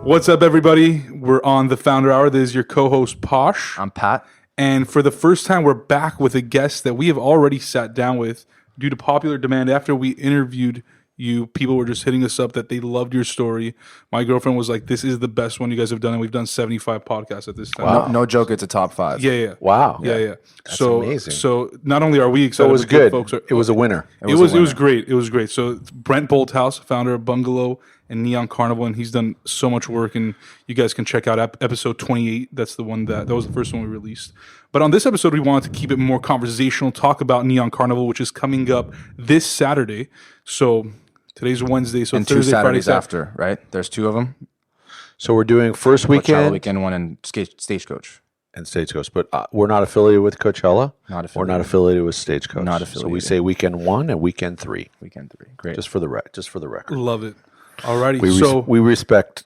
What's up, everybody? We're on the Founder Hour. This is your co-host, Posh. I'm Pat. And for the first time, we're back with a guest that we have already sat down with due to popular demand. After we interviewed you, people were just hitting us up that they loved your story. My girlfriend was like, this is the best one you guys have done, and we've done 75 podcasts at this time. Wow. No joke, it's a top 5. Yeah. Wow. Yeah. That's amazing. So not only are we excited, So it was but good. folks are, It was a winner. It was great. It was great. So Brent Bolthouse, founder of Bungalow and Neon Carnival, and he's done so much work. And you guys can check out episode 28. That's the one that was the first one we released. But on this episode, we wanted to keep it more conversational, talk about Neon Carnival, which is coming up this Saturday. So today's Wednesday, so and Thursday, 2 Saturdays Friday, after, right? There's 2 of them. So we're doing first Coachella weekend weekend, one and Stagecoach. and Stagecoach, but we're not affiliated with Coachella. Not We're not affiliated with Stagecoach. Not So affiliated. we say weekend 1 and weekend 3. Weekend 3. Great. Just for the record. Love it. Alrighty. We respect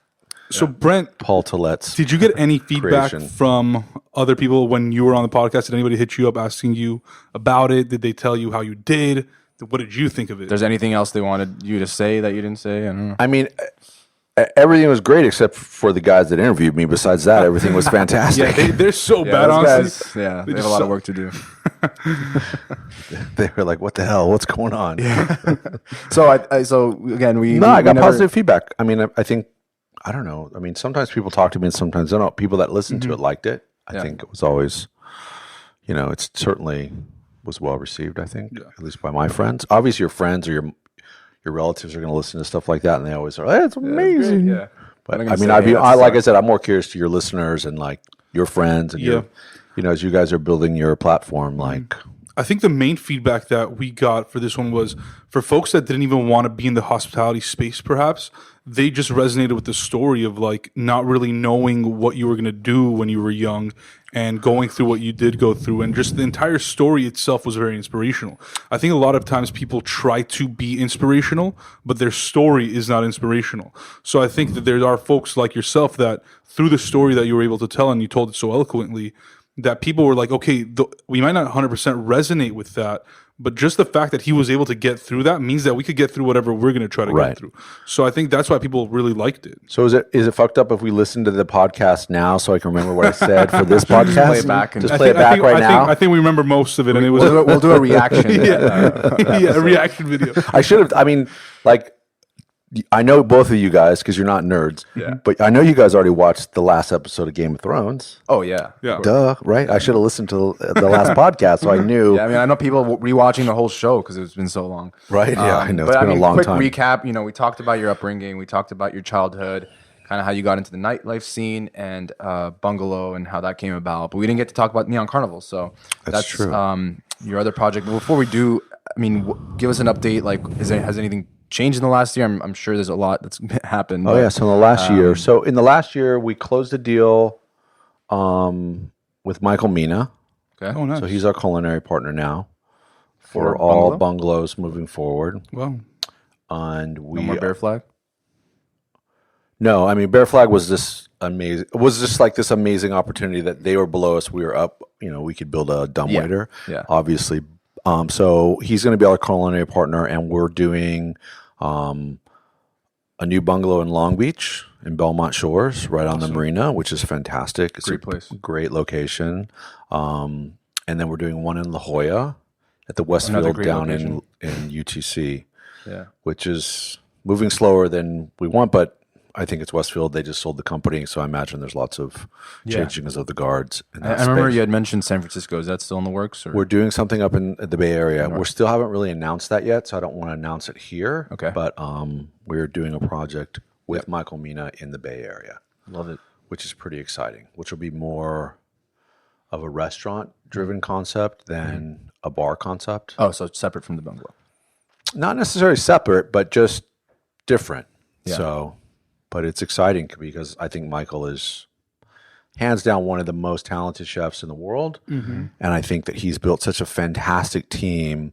So Brent, Paul Tillet's. did you get any feedback creation. from other people when you were on the podcast? Did anybody hit you up asking you about it? Did they tell you how you did? What did you think of it? There's anything else they wanted you to say that you didn't say? I don't know. I mean, everything was great except for the guys that interviewed me. Besides that, everything was fantastic. They're so bad, those honestly. guys, they have just a lot suck. of work to do. They were like, "What the hell? What's going on?" So again, I got never- positive feedback. I mean, I think, I don't know. I mean, sometimes people talk to me and sometimes they don't. People that listened to it liked it. I think it was always, it certainly was well received, I think, at least by my friends. Obviously, your friends or your relatives are going to listen to stuff like that, and they always are, hey, it's amazing. Yeah. But I'm I gonna mean, say, hey, like I said, I'm more curious to your listeners and like your friends and your, as you guys are building your platform, like. I think the main feedback that we got for this one was for folks that didn't even want to be in the hospitality space, perhaps, they just resonated with the story of like not really knowing what you were going to do when you were young and going through what you did go through. And just the entire story itself was very inspirational. I think a lot of times people try to be inspirational, but their story is not inspirational. So I think that there are folks like yourself that through the story that you were able to tell and you told it so eloquently, that people were like, okay, we might not 100% resonate with that, but just the fact that he was able to get through that means that we could get through whatever we're going to try to get through. So I think that's why people really liked it. So is it fucked up if we listen to the podcast now so I can remember what I said for this podcast? Play it back and just play it back right now. I think we remember most of it, and it was We'll do a reaction. a reaction video. I should have. I mean, like, I know both of you guys because you're not nerds. Yeah. But I know you guys already watched the last episode of Game of Thrones. Oh yeah. Duh, right? I should have listened to the last podcast so I knew. Yeah, I mean, I know people rewatching the whole show because it's been so long. Right? Yeah, I know. It's But been a long quick time. recap. We talked about your upbringing. We talked about your childhood, kind of how you got into the nightlife scene and Bungalow and how that came about. But we didn't get to talk about Neon Carnival. So That's true. Your other project. But before we do, I mean, give us an update. Like, has anything changed in the last year? I'm sure there's a lot that's happened. Oh, yeah. So in the last year. So in the last year, we closed a deal with Michael Mina. Okay. Oh, nice. So he's our culinary partner now for For all Bungalow? bungalows moving forward. Well, And we No more bear flag. No, I mean Bear Flag was this amazing. It was just like this amazing opportunity that they were below us, we were up. We could build a dumbwaiter. Yeah. Obviously. So he's going to be our culinary partner, and we're doing a new bungalow in Long Beach in Belmont Shores, right on the marina, which is fantastic. It's Great a place. great location. And then we're doing one in La Jolla at the Another Westfield great down location. in UTC, Yeah. which is moving slower than we want, but I think it's Westfield. They just sold the company, so I imagine there's lots of changings of the guards. In that I remember space. you had mentioned San Francisco. Is that still in the works? Or? We're doing something up in the Bay Area. We still haven't really announced that yet, so I don't want to announce it here. Okay. But we're doing a project with Michael Mina in the Bay Area, Love it. which is pretty exciting, which will be more of a restaurant-driven concept than a bar concept. Oh, so it's separate from the Bungalow. Not necessarily separate, but just different. Yeah. So, but it's exciting because I think Michael is hands down one of the most talented chefs in the world. And I think that he's built such a fantastic team.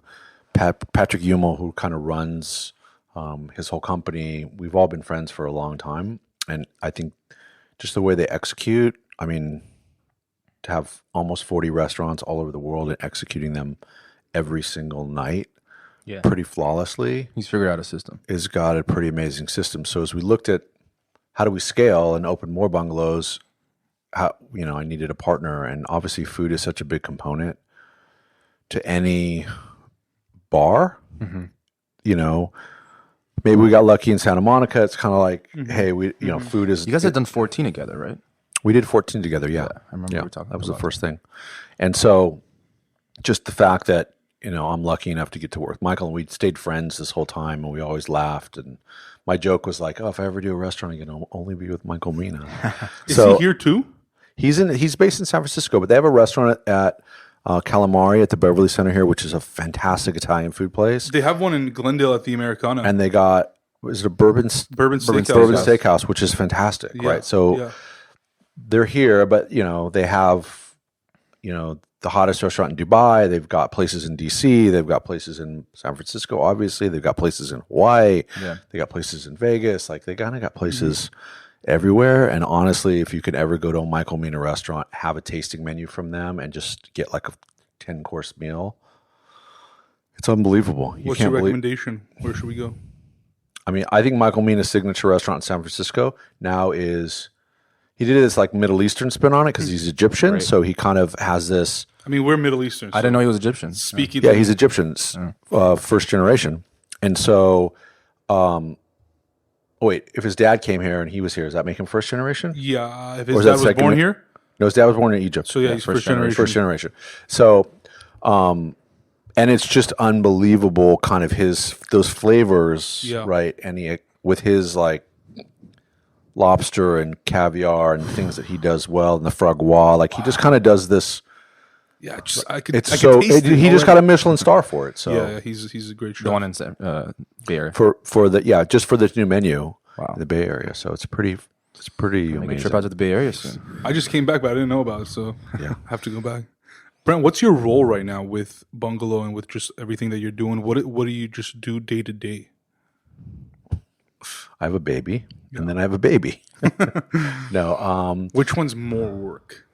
Patrick Hummel, who kind of runs his whole company, we've all been friends for a long time. And I think just the way they execute, I mean, to have almost 40 restaurants all over the world and executing them every single night pretty flawlessly. He's figured out a system. Has got a pretty amazing system. So as we looked at how do we scale and open more bungalows? How, I needed a partner, and obviously food is such a big component to any bar. Maybe we got lucky in Santa Monica. It's kind of like, hey, food is. You guys had done 14 together, right? We did 14 together. Yeah, I remember we were talking. That was the first thing, and so just the fact that I'm lucky enough to get to work with Michael, and we stayed friends this whole time, and we always laughed. And my joke was like, "Oh, if I ever do a restaurant again, I'll only be with Michael Mina." Is he here too? He's based in San Francisco, but they have a restaurant at Calamari at the Beverly Center here, which is a fantastic Italian food place. They have one in Glendale at the Americana, and they got is it a bourbon steakhouse, which is fantastic, right? So they're here, but they have the hottest restaurant in Dubai. They've got places in DC. They've got places in San Francisco. Obviously, they've got places in Hawaii. Yeah. They got places in Vegas. Like they kind of got places everywhere. And honestly, if you could ever go to a Michael Mina restaurant, have a tasting menu from them, and just get like a 10-course meal, it's unbelievable. What's your recommendation? Where should we go? I mean, I think Michael Mina's signature restaurant in San Francisco now is. He did this like Middle Eastern spin on it because he's Egyptian, right. So he kind of has this. I mean, we're Middle Eastern. So I didn't know he was Egyptian. Speaking, yeah, he's Egyptian, first generation, and so. Wait, if his dad came here and he was here, does that make him first generation? Yeah, if his dad was born here. No, his dad was born in Egypt. So yeah, he's first generation. First generation. So, and it's just unbelievable, kind of those flavors, right? And he with his like. Lobster and caviar and things that he does well, and the fragua, like he just kind of does this. Yeah, he just got a Michelin star for it. So yeah, he's a great chef. The one in Bay Area just for this new menu, in the Bay Area. So it's pretty amazing. Make a trip out to the Bay Area soon. I just came back, but I didn't know about it, so I have to go back. Brent, what's your role right now with Bungalow and with just everything that you're doing? What do you just do day to day? I have a baby, and then I have a baby. No, which one's more work?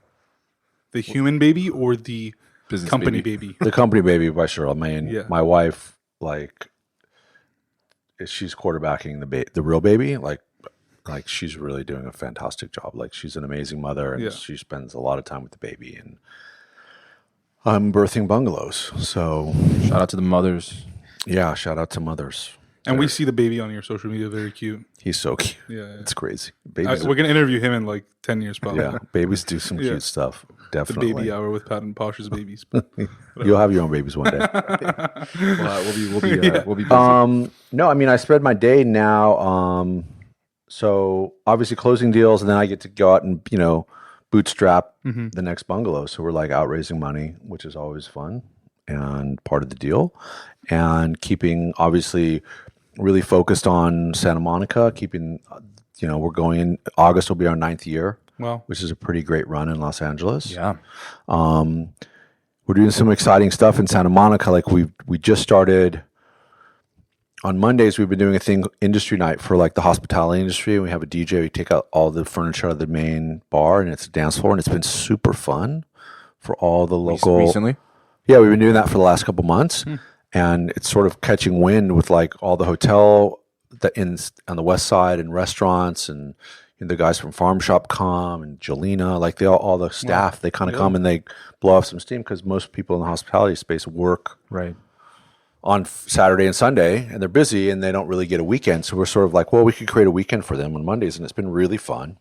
The human baby or the business company baby? The company baby, by sure. I mean, my wife, like, she's quarterbacking the real baby. Like she's really doing a fantastic job. Like, she's an amazing mother, and she spends a lot of time with the baby. And I'm birthing bungalows, so shout out to the mothers. Yeah, shout out to mothers. And we see the baby on your social media, very cute. He's so cute. Yeah. It's crazy. We're going to interview him in like 10 years probably. Yeah, babies do some cute stuff. Definitely. The baby hour with Pat and Posh's babies. You'll have your own babies one day. We'll be busy. No, I mean, I spread my day now. So obviously closing deals, and then I get to go out and, bootstrap the next bungalow. So we're like out raising money, which is always fun and part of the deal. And keeping, obviously, really focused on Santa Monica, we're going in August will be our 9th year. Wow. Which is a pretty great run in Los Angeles. Yeah. We're doing some exciting stuff in Santa Monica. Like we just started on Mondays, we've been doing a thing, industry night for like the hospitality industry. We have a DJ, we take out all the furniture out of the main bar, and it's a dance floor, and it's been super fun for all the local. Recently? Yeah, we've been doing that for the last couple months. And it's sort of catching wind with like all the hotel on the west side and restaurants, and the guys from Farm Shop come, and Jelena, like all the staff, they kind of come and they blow off some steam, because most people in the hospitality space work on Saturday and Sunday, and they're busy and they don't really get a weekend. So we're sort of like, well, we could create a weekend for them on Mondays, and it's been really fun.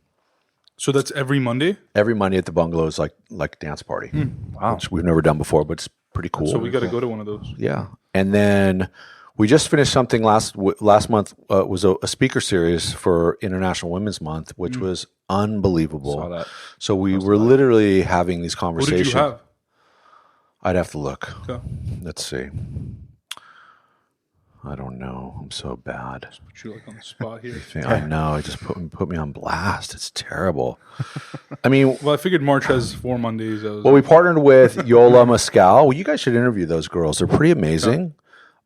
So that's every Monday? Every Monday at the Bungalow is like a dance party. Wow. Which we've never done before, but it's pretty cool. So we got to go to one of those. Yeah. And then we just finished something last month. Was a speaker series for International Women's Month, which was unbelievable. Saw that. So we were literally having these conversations. What did you have? I'd have to look. Okay. Let's see. I don't know. I'm so bad. Just put you like on the spot here. I know. It just put me on blast. It's terrible. I mean, well, I figured March has 4 Mondays. Well, we partnered with Yola Mezcal. Well, you guys should interview those girls. They're pretty amazing.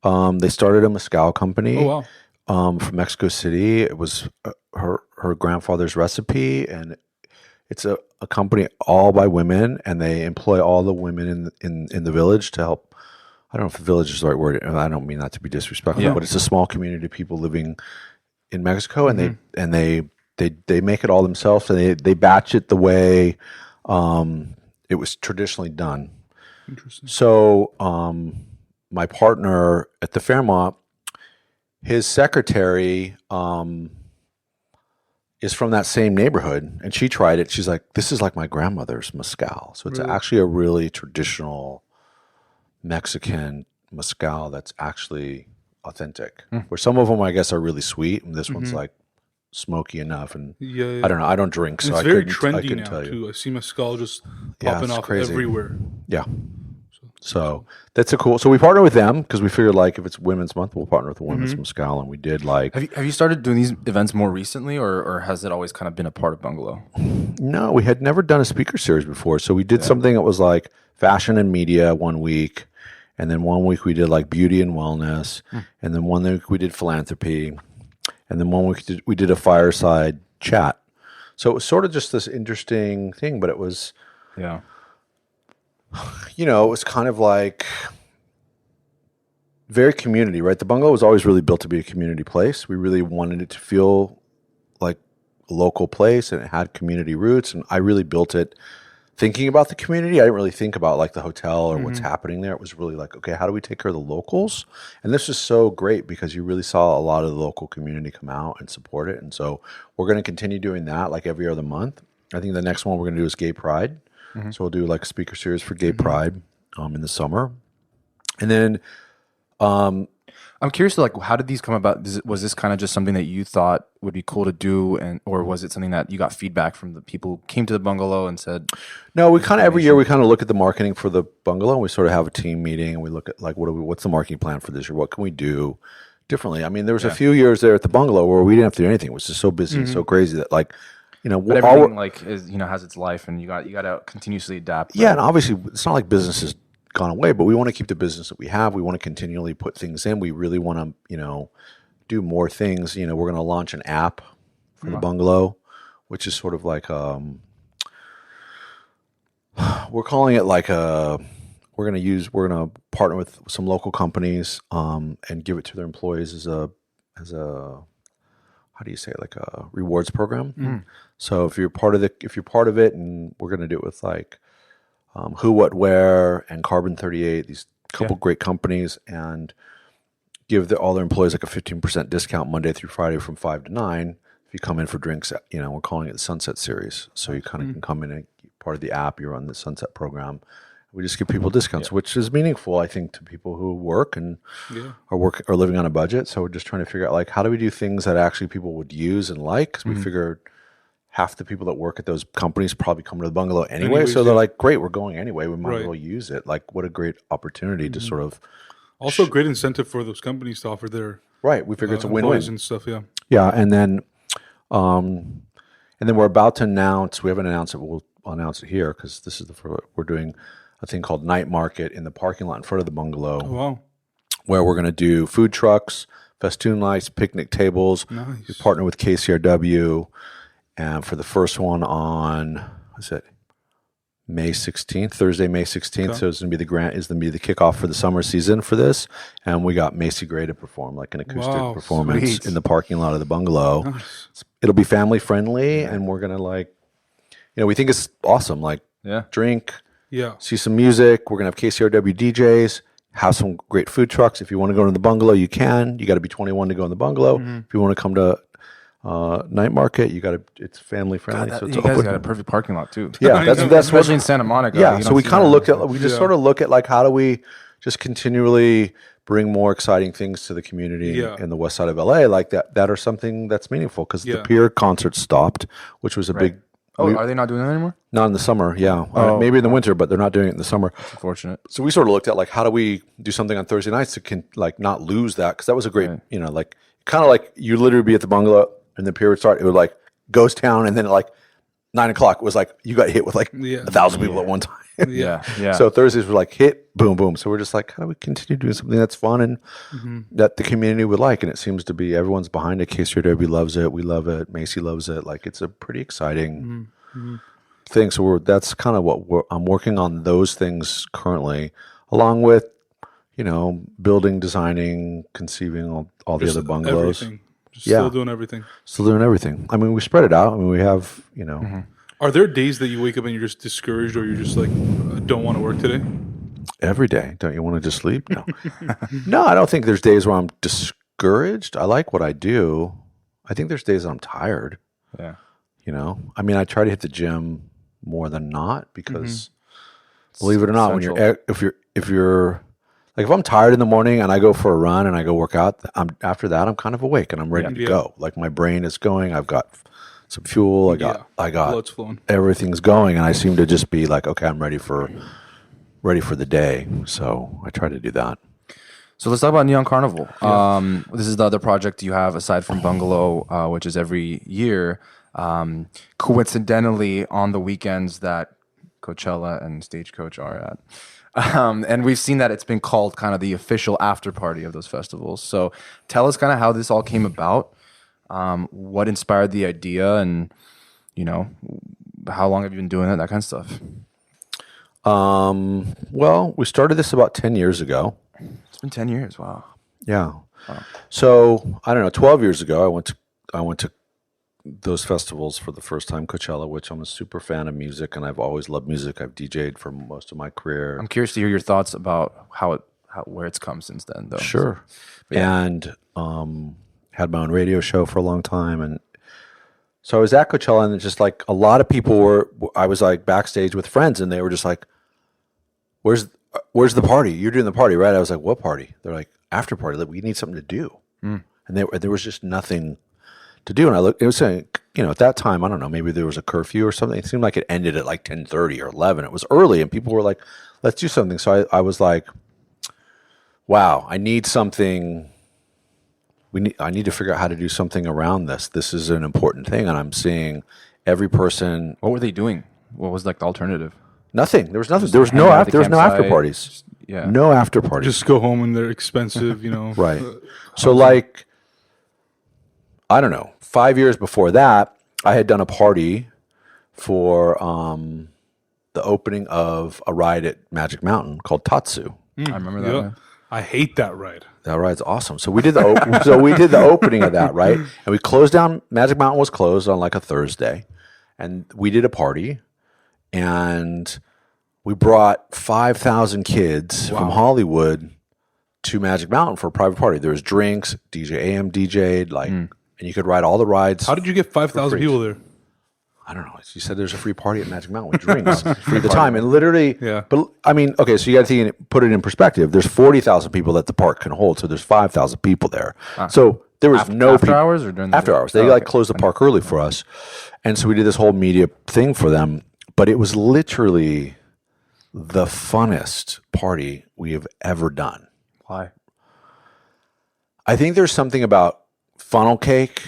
They started a mezcal company. Oh wow! From Mexico City. It was her grandfather's recipe, and it's a company all by women, and they employ all the women in the village to help. I don't know if the village is the right word. I don't mean that to be disrespectful, but it's a small community of people living in Mexico, and they they make it all themselves, and they batch it the way it was traditionally done. Interesting. So my partner at the Fairmont, his secretary is from that same neighborhood, and she tried it. She's like, "This is like my grandmother's mezcal." So it's Really? actually a really traditional Mexican mezcal that's actually authentic. Where some of them, I guess, are really sweet, and this one's like smoky enough. And Yeah. I don't know. I don't drink, so It's I very couldn't trendy now tell you. too. I see mezcal just Yeah, popping it's off crazy. everywhere. Yeah. So that's a cool. So we partner with them because we figured like if it's Women's Month, we'll partner with the Women's Mezcal, and we did like. Have you started doing these events more recently, or has it always kind of been a part of Bungalow? No, we had never done a speaker series before, so we did something that was like fashion and media one week, and then one week we did like beauty and wellness, and then one week we did philanthropy, and then one week we did a fireside chat. So it was sort of just this interesting thing, but it was. Yeah. It was kind of like very community, right? The Bungalow was always really built to be a community place. We really wanted it to feel like a local place, and it had community roots. And I really built it thinking about the community. I didn't really think about like the hotel or what's happening there. It was really like, okay, how do we take care of the locals? And this is so great because you really saw a lot of the local community come out and support it. And so we're going to continue doing that like every other month. I think the next one we're going to do is Gay Pride. So we'll do like a speaker series for Gay Pride in the summer. And then I'm curious, like, how did these come about? Was this kind of just something that you thought would be cool to do, or was it something that you got feedback from the people who came to the Bungalow and said? No, we kind of every year we kind of look at the marketing for the Bungalow, and we sort of have a team meeting, and we look at like what's the marketing plan for this year? What can we do differently? I mean, there was a few years there at the Bungalow where we didn't have to do anything. It was just so busy and so crazy that like. But everything like is has its life, and you got to continuously adapt. Yeah, and obviously it's not like business has gone away, but we want to keep the business that we have. We want to continually put things in. We really want to, do more things. We're going to launch an app for the Bungalow, which is sort of like we're calling it like we're going to partner with some local companies and give it to their employees as a how do you say it, like a rewards program. So if you're part of it, and we're going to do it with like Who, What, Where and Carbon 38, these couple great companies, and give all their employees like a 15% discount Monday through Friday from 5 to 9 if you come in for drinks. We're calling it the Sunset Series. So you kind of can come in and part of the app, you're on the Sunset program. We just give people discounts, which is meaningful, I think, to people who work and are living on a budget. So we're just trying to figure out like how do we do things that actually people would use and like, because we figured half the people that work at those companies probably come to the Bungalow anyway. So they're like, great, we're going anyway. We might as well use it. Like, what a great opportunity to sort of. Also, great incentive for those companies to offer their We figure it's a win-win and stuff. Yeah. Yeah, and then we're about to announce. We haven't announced it. We'll announce it here because this is we're doing a thing called Night Market in the parking lot in front of the Bungalow. Oh, wow. Where we're going to do food trucks, festoon lights, picnic tables. Nice. We partner with KCRW, and for the first one on May 16th, Thursday, May 16th. Okay. So it's going to be the kickoff for the summer season for this, and we got Macy Gray to perform like an acoustic performance sweet. in the parking lot of the Bungalow. Nice. It'll be family friendly, and we're going to we think it's awesome. Like drink. Yeah. See some music. We're going to have KCRW DJs, have some great food trucks. If you want to go to the Bungalow, you can. You got to be 21 to go in the Bungalow. If you want to come to Night Market, it's family friendly. So it's you guys open. got a perfect parking lot too. Yeah, that's especially in Santa Monica. Yeah, you so don't we see kind of that. we just sort of look at like how do we just continually bring more exciting things to the community in the west side of LA like that are something that's meaningful, because the Pier concert stopped, which was a big. Are they not doing that anymore? Not in the summer, maybe in the winter, but they're not doing it in the summer. That's unfortunate. So we sort of looked at like how do we do something on Thursday nights to not lose that, because that was a great like kind of like you literally be at the Bungalow and the Pier would start. It would like ghost town, and then at like 9 o'clock it was like you got hit with like 1,000 people at one time. Yeah. So Thursdays were like hit, boom, boom. So we're just like, how do we continue doing something that's fun and that the community would like? And it seems to be everyone's behind it. KCRW loves it. We love it. Macy loves it. Like it's a pretty exciting thing. So that's kind of what I'm working on those things currently, along with building, designing, conceiving all the other bungalows. Everything. Still doing everything. Still doing everything. I mean, we spread it out. I mean, we have, you know. Are there days that you wake up and you're just discouraged, or you're just like, I don't want to work today? Every day. Don't you want to just sleep? No. No, I don't think there's days where I'm discouraged. I like what I do. I think there's days that I'm tired. Yeah. You know? I mean, I try to hit the gym more than not because believe it or not, Essential. when you're like if I'm tired in the morning and I go for a run and I go work out, after that I'm kind of awake and I'm ready to go. Like my brain is going. I've got some fuel. I got blood's flowing. Everything's going, and I seem to just be like, okay, I'm ready for the day. So I try to do that. So let's talk about Neon Carnival. This is the other project you have aside from Bungalow, which is every year. Coincidentally, on the weekends that Coachella and Stagecoach are at. And we've seen that it's been called kind of the official after party of those festivals. So tell us kind of how this all came about, what inspired the idea, and, you know, how long have you been doing it, that kind of stuff. Well, we started this about 10 years ago. It's been 10 years. Wow. Yeah. Wow. So I don't know, 12 years ago, I went to those festivals for the first time, Coachella, which I'm a super fan of music, and I've always loved music. I've DJ'd for most of my career. I'm curious to hear your thoughts about where it's come since then, though. Sure. And had my own radio show for a long time, and so I was at Coachella, and it's just like a lot of people I was like backstage with friends, and they were just like, "Where's the party? You're doing the party, right?" I was like, "What party?" They're like, "After party. Like, we need something to do." And there was just nothing to do. And I looked, it was saying, you know, at that time, I don't know, maybe there was a curfew or something. It seemed like it ended at like 10:30 or 11. It was early, and people were like, "Let's do something." So I was like, "Wow, I need something. I need to figure out how to do something around this. This is an important thing." And I'm seeing every person. What were they doing? What was like the alternative? Nothing. There was nothing. There was no after parties. Yeah. No after parties. Just go home and they're expensive, you know. Right. So like, I don't know, 5 years before that, I had done a party for the opening of a ride at Magic Mountain called Tatsu. I remember that. Yeah. I hate that ride. That ride's awesome. So we did the opening of that, right? And we closed down. Magic Mountain was closed on like a Thursday, and we did a party, and we brought 5,000 kids from Hollywood to Magic Mountain for a private party. There was drinks, DJ AM DJ'd, like, and you could ride all the rides. How did you get 5,000 people there? I don't know. You said there's a free party at Magic Mountain with drinks free at the time, and literally, but I mean, okay, so you got to put it in perspective. There's 40,000 people that the park can hold, so there's 5,000 people there. So there was after hours or during the after day? hours. They closed the park early for us, and so we did this whole media thing for them. But it was literally the funnest party we have ever done. Why? I think there's something about funnel cake,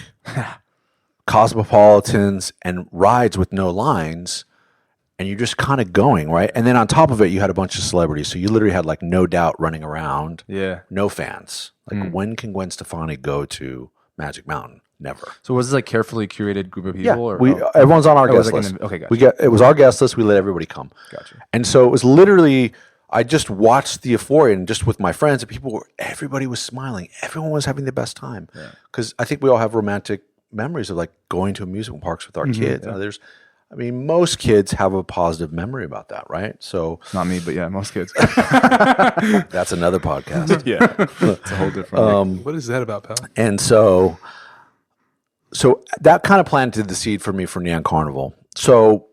cosmopolitans, and rides with no lines, and you're just kind of going, right? And then on top of it, you had a bunch of celebrities. So you literally had like No Doubt running around. Yeah. No fans. Like when can Gwen Stefani go to Magic Mountain? Never. So was this like carefully curated group of people? Yeah, or, everyone's on our guest like list. okay, gotcha. It was our guest list. We let everybody come. Gotcha. And so it was literally, I just watched the euphoria, and just with my friends, and everybody was smiling. Everyone was having the best time. Because I think we all have romantic memories of like going to amusement parks with our kids. Yeah. Most kids have a positive memory about that, right? So not me, but yeah, most kids. that's another podcast. It's a whole different. What is that about, pal? And so that kind of planted the seed for me for Neon Carnival. So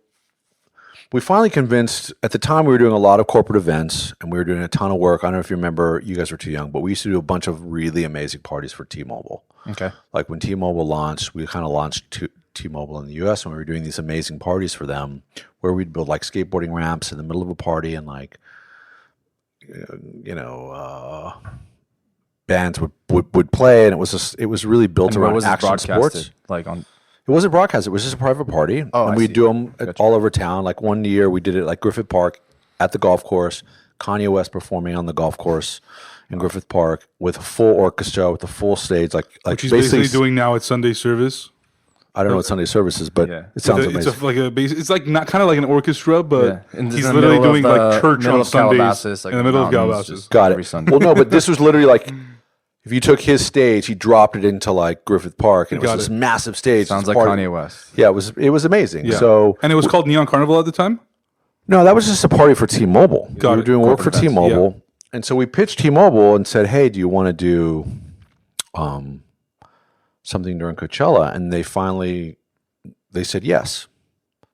we finally convinced, at the time we were doing a lot of corporate events, and we were doing a ton of work. I don't know if you remember, you guys were too young, but we used to do a bunch of really amazing parties for T-Mobile. Okay. Like when T-Mobile launched, we kind of launched T-Mobile in the US, and we were doing these amazing parties for them where we'd build like skateboarding ramps in the middle of a party, and like, bands would play, and it was really built around action sports. Like on, it wasn't broadcast. It was just a private party, and we'd do them all over town. Like one year, we did it like Griffith Park at the golf course. Kanye West performing on the golf course in Griffith Park with a full orchestra, with a full stage, Which he's basically doing now at Sunday service. I don't know what Sunday service is, but it sounds amazing. It's like not kind of like an orchestra, but he's in literally doing the like church on Sundays Calabasas, like in the middle of Calabasas. Got it. Every Sunday. Well, no, but this was literally like if you took his stage, he dropped it into like Griffith Park, and it was Got this it. massive stage. Sounds this like party. Kanye West. Yeah, it was amazing. Yeah. So and it was called Neon Carnival at the time. no, that was just a party for T-Mobile. Got We were it. doing work for Corporate events, T-Mobile, and so we pitched T-Mobile and said, "Hey, do you want to do something during Coachella?" And they said yes.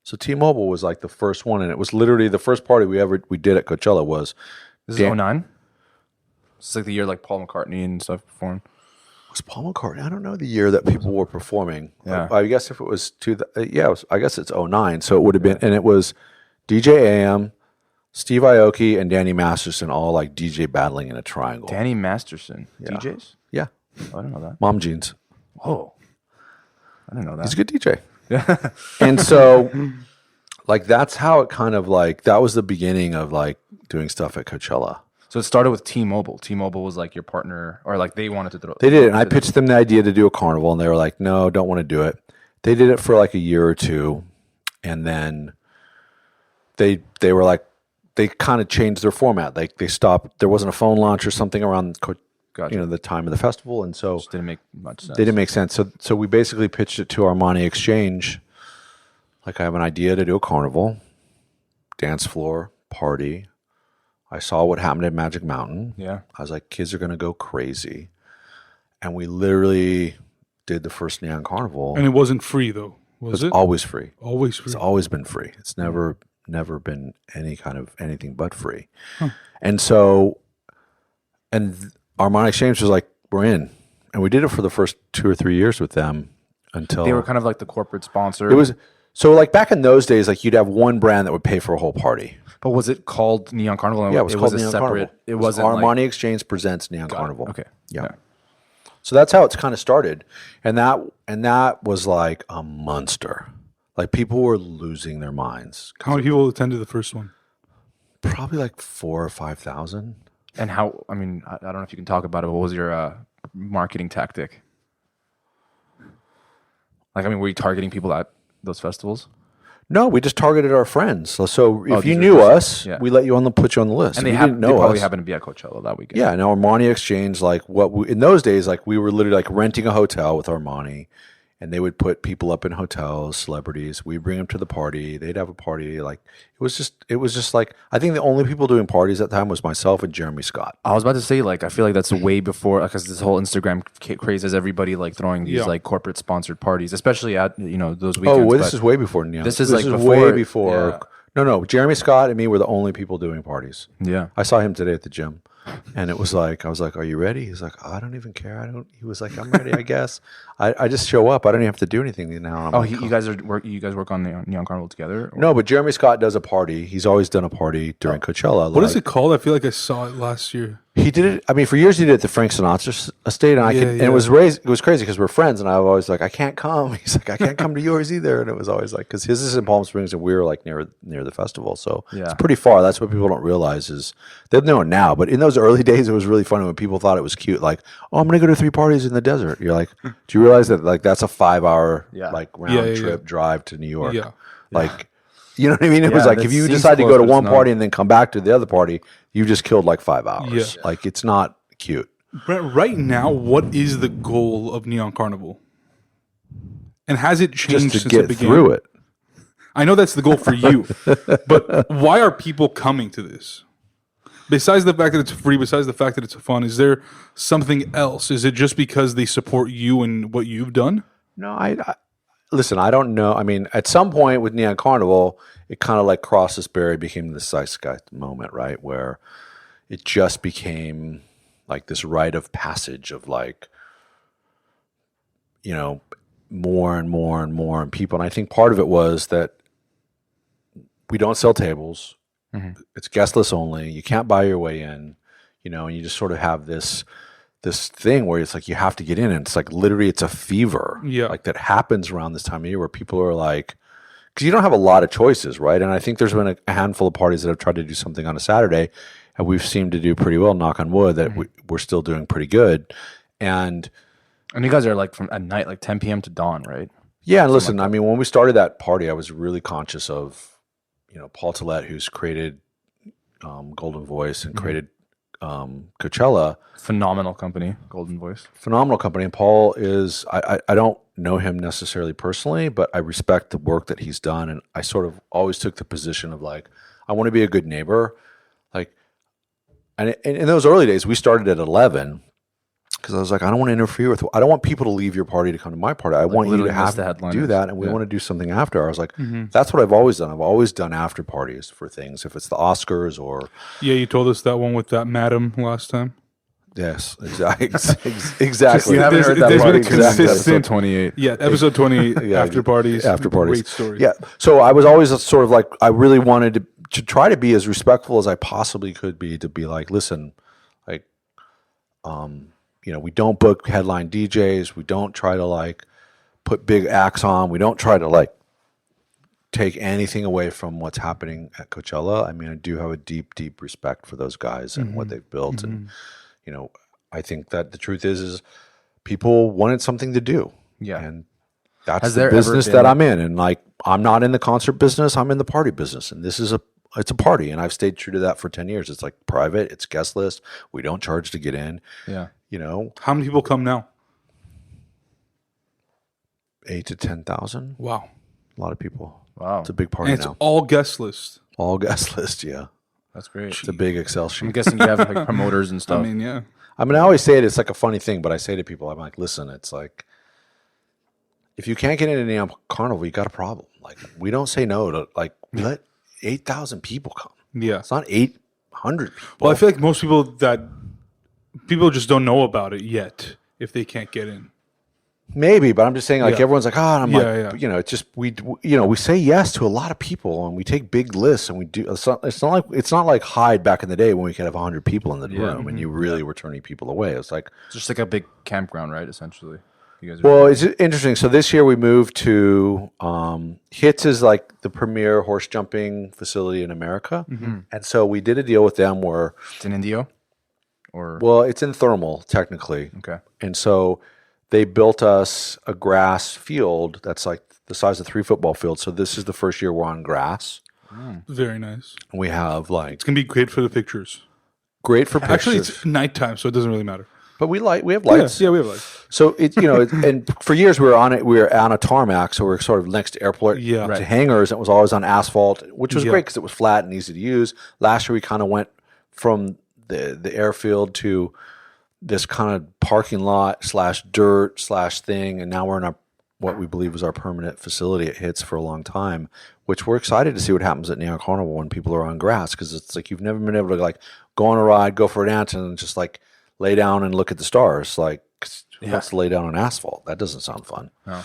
So T-Mobile was like the first one, and it was literally the first party we did at Coachella was. This is 2009? It's like the year like Paul McCartney and stuff performed. Was Paul McCartney? I don't know the year that people were performing. Yeah. I guess if it was I guess it's 09. So it would have been, and it was DJ AM, Steve Aoki, and Danny Masterson all like DJ battling in a triangle. Danny Masterson. DJs? Yeah. Oh, I didn't know that. Mom Jeans. Oh. I didn't know that. He's a good DJ. Yeah. And so like that's how it kind of like that was the beginning of like doing stuff at Coachella. So it started with T-Mobile. T-Mobile was like your partner, or like they wanted to throw. They did it, and I pitched them the idea to do a carnival, and they were like, "No, don't want to do it." They did it for like a year or two, and then they were like, they kind of changed their format. Like they stopped. There wasn't a phone launch or something around, Gotcha. the time of the festival, and so Just didn't make much sense. they didn't make sense. So we basically pitched it to Armani Exchange. Like I have an idea to do a carnival, dance floor party. I saw what happened at Magic Mountain. Yeah. I was like, kids are going to go crazy. And we literally did the first Neon Carnival. And it wasn't free though, was it? Always free. Always free. It's always been free. It's never been any kind of anything but free. And so, Armani Exchange was like, we're in. And we did it for the first 2 or 3 years with them until They were kind of like the corporate sponsor. it was. So like back in those days, like you'd have one brand that would pay for a whole party. But was it called Neon Carnival? Yeah, it was called a Neon separate. Carnival. It wasn't Armani like, Exchange presents Neon Carnival. Okay. Yeah. So that's how it's kind of started, and that was like a monster. Like people were losing their minds. How many people attended the first one? Probably like 4,000 or 5,000. And how? I mean, I don't know if you can talk about it. But what was your marketing tactic? Like, I mean, were you targeting people at those festivals? No, we just targeted our friends. So if you these are knew just- us, yeah. we let you put you on the list. And If they you didn't know probably us. happened to be at Coachella that weekend. Yeah, and Armani Exchange, like in those days, like we were literally like renting a hotel with Armani, and they would put people up in hotels, celebrities. We bring them to the party. They'd have a party. Like it was just like I think the only people doing parties at the time was myself and Jeremy Scott. I was about to say, like, I feel like that's way before, because this whole Instagram craze has everybody like throwing these Yeah. like corporate sponsored parties, especially at those weekends. Oh, well, this but is way before Neon. This is like way before- before. yeah. No. Jeremy Scott and me were the only people doing parties. Yeah. I saw him today at the gym, and it was like I was like, "Are you ready?" He's like, "I don't even care. He was like, "I'm ready, I guess. I just show up. I don't even have to do anything now." And I'm Oh, like, you guys work on the Neon Carnival together? Or? No, but Jeremy Scott does a party. He's always done a party during Coachella. What is it called? I feel like I saw it last year. He did it. I mean, for years he did it at the Frank Sinatra estate, and and it was crazy because we're friends, and I was always like, I can't come. He's like, I can't come to yours either, and it was always like because his is in Palm Springs, and we were like near the festival, so Yeah. it's pretty far. That's what people don't realize is they know it now, but in those early days, it was really funny when people thought it was cute. Like, oh, I'm gonna go to 3 parties in the desert. You're like, do you realize that like that's a 5-hour Yeah. like round trip Yeah. drive to New York? Yeah. Like. You know what I mean? It was Yeah, like that if you seems decide to close, go to but it's one not. party and then come back to the other party, you just killed like 5 hours. Yeah. Like it's not cute. Brent, right now, what is the goal of Neon Carnival? And has it changed Just to since get it began? through it. I know that's the goal for you, but why are people coming to this? Besides the fact that it's free, besides the fact that it's fun, is there something else? Is it just because they support you and what you've done? No, I listen. I don't know. I mean, at some point with Neon Carnival, it kind of like crossed this barrier, became the zeitgeist moment, right? Where it just became like this rite of passage of like, more and more and more and people. And I think part of it was that we don't sell tables. Mm-hmm. It's guestless only. You can't buy your way in, and you just sort of have this thing where it's like you have to get in, and it's like literally it's a fever, like that happens around this time of year where people are like, because you don't have a lot of choices, right? And I think there's been a handful of parties that have tried to do something on a Saturday, and we've seemed to do pretty well. Knock on wood, that we're still doing pretty good, and you guys are like from at night, like 10 p.m. to dawn, right? yeah. And listen, I mean, when we started that party, I was really conscious of, Paul Tillett, who's created Golden Voice and created Coachella. Phenomenal company, Golden Voice. Phenomenal company. And Paul is, I don't know him necessarily personally, but I respect the work that he's done. And I sort of always took the position of like, I want to be a good neighbor. Like, and in those early days, we started at 11 because I was like, I don't want to interfere with, I don't want people to leave your party to come to my party. I want you to have to do that. And we want to do something after. I was like, that's what I've always done. I've always done after parties for things. If it's the Oscars or. Yeah, you told us that one with that madam last time. Yes, exactly. You haven't heard that there's part. been a consistent Episode 28. Yeah, episode 28, after parties. Great story. Yeah. So I was always sort of like, I really wanted to try to be as respectful as I possibly could be, to be like, listen, like, we don't book headline DJs. We don't try to like put big acts on. We don't try to like take anything away from what's happening at Coachella. I mean, I do have a deep, deep respect for those guys and what they've built. And, I think that the truth is people wanted something to do. Yeah. And that's the business that I'm in. And like, I'm not in the concert business. I'm in the party business. And this is it's a party. And I've stayed true to that for 10 years. It's like private, it's guest list. We don't charge to get in. Yeah. How many people come now? 8,000 to 10,000. Wow. A lot of people. Wow. It's a big party And it's now. all guest list. All guest list. Yeah. That's great. It's a big Excel sheet. I'm guessing you have like promoters and stuff. I mean, yeah. I always say it's like a funny thing, but I say to people, I'm like, listen, it's like, if you can't get into Neon Carnival, you got a problem. Like, we don't say no to, like, let 8,000 people come. Yeah. It's not 800 people. Well, I feel like most people just don't know about it yet if they can't get in. Maybe, but I'm just saying, like, Yeah. everyone's like, and I'm Yeah, like, yeah. it's just, we say yes to a lot of people and we take big lists and we do, it's not like Hyde back in the day when we could have 100 people in the room and you really were turning people away. It's like, It's just like a big campground, right? Essentially. You guys well, it's interesting. So this year we moved to, HITS is like the premier horse jumping facility in America. And so we did a deal with them where, it's in Indio? Or well, it's in Thermal technically. okay. And so they built us a grass field that's like the size of 3 football fields. So this is the first year we're on grass. Very nice. And we have like It's going to be great for the pictures. great for pictures. Actually, it's nighttime, so it doesn't really matter. but we have lights. Yeah, we have lights. So and for years we were on a tarmac, so we're sort of next to airport Yeah. to Right. hangars. And it was always on asphalt, which was Yeah. great because it was flat and easy to use. Last year we kind of went from the airfield to this kind of parking lot / dirt / thing, and now we're in what we believe was our permanent facility at HITS for a long time, which we're excited to see what happens at Neon Carnival when people are on grass, because it's like you've never been able to like go on a ride, go for a dance, and just like lay down and look at the stars. Like, who wants to lay down on asphalt? That doesn't sound fun. No.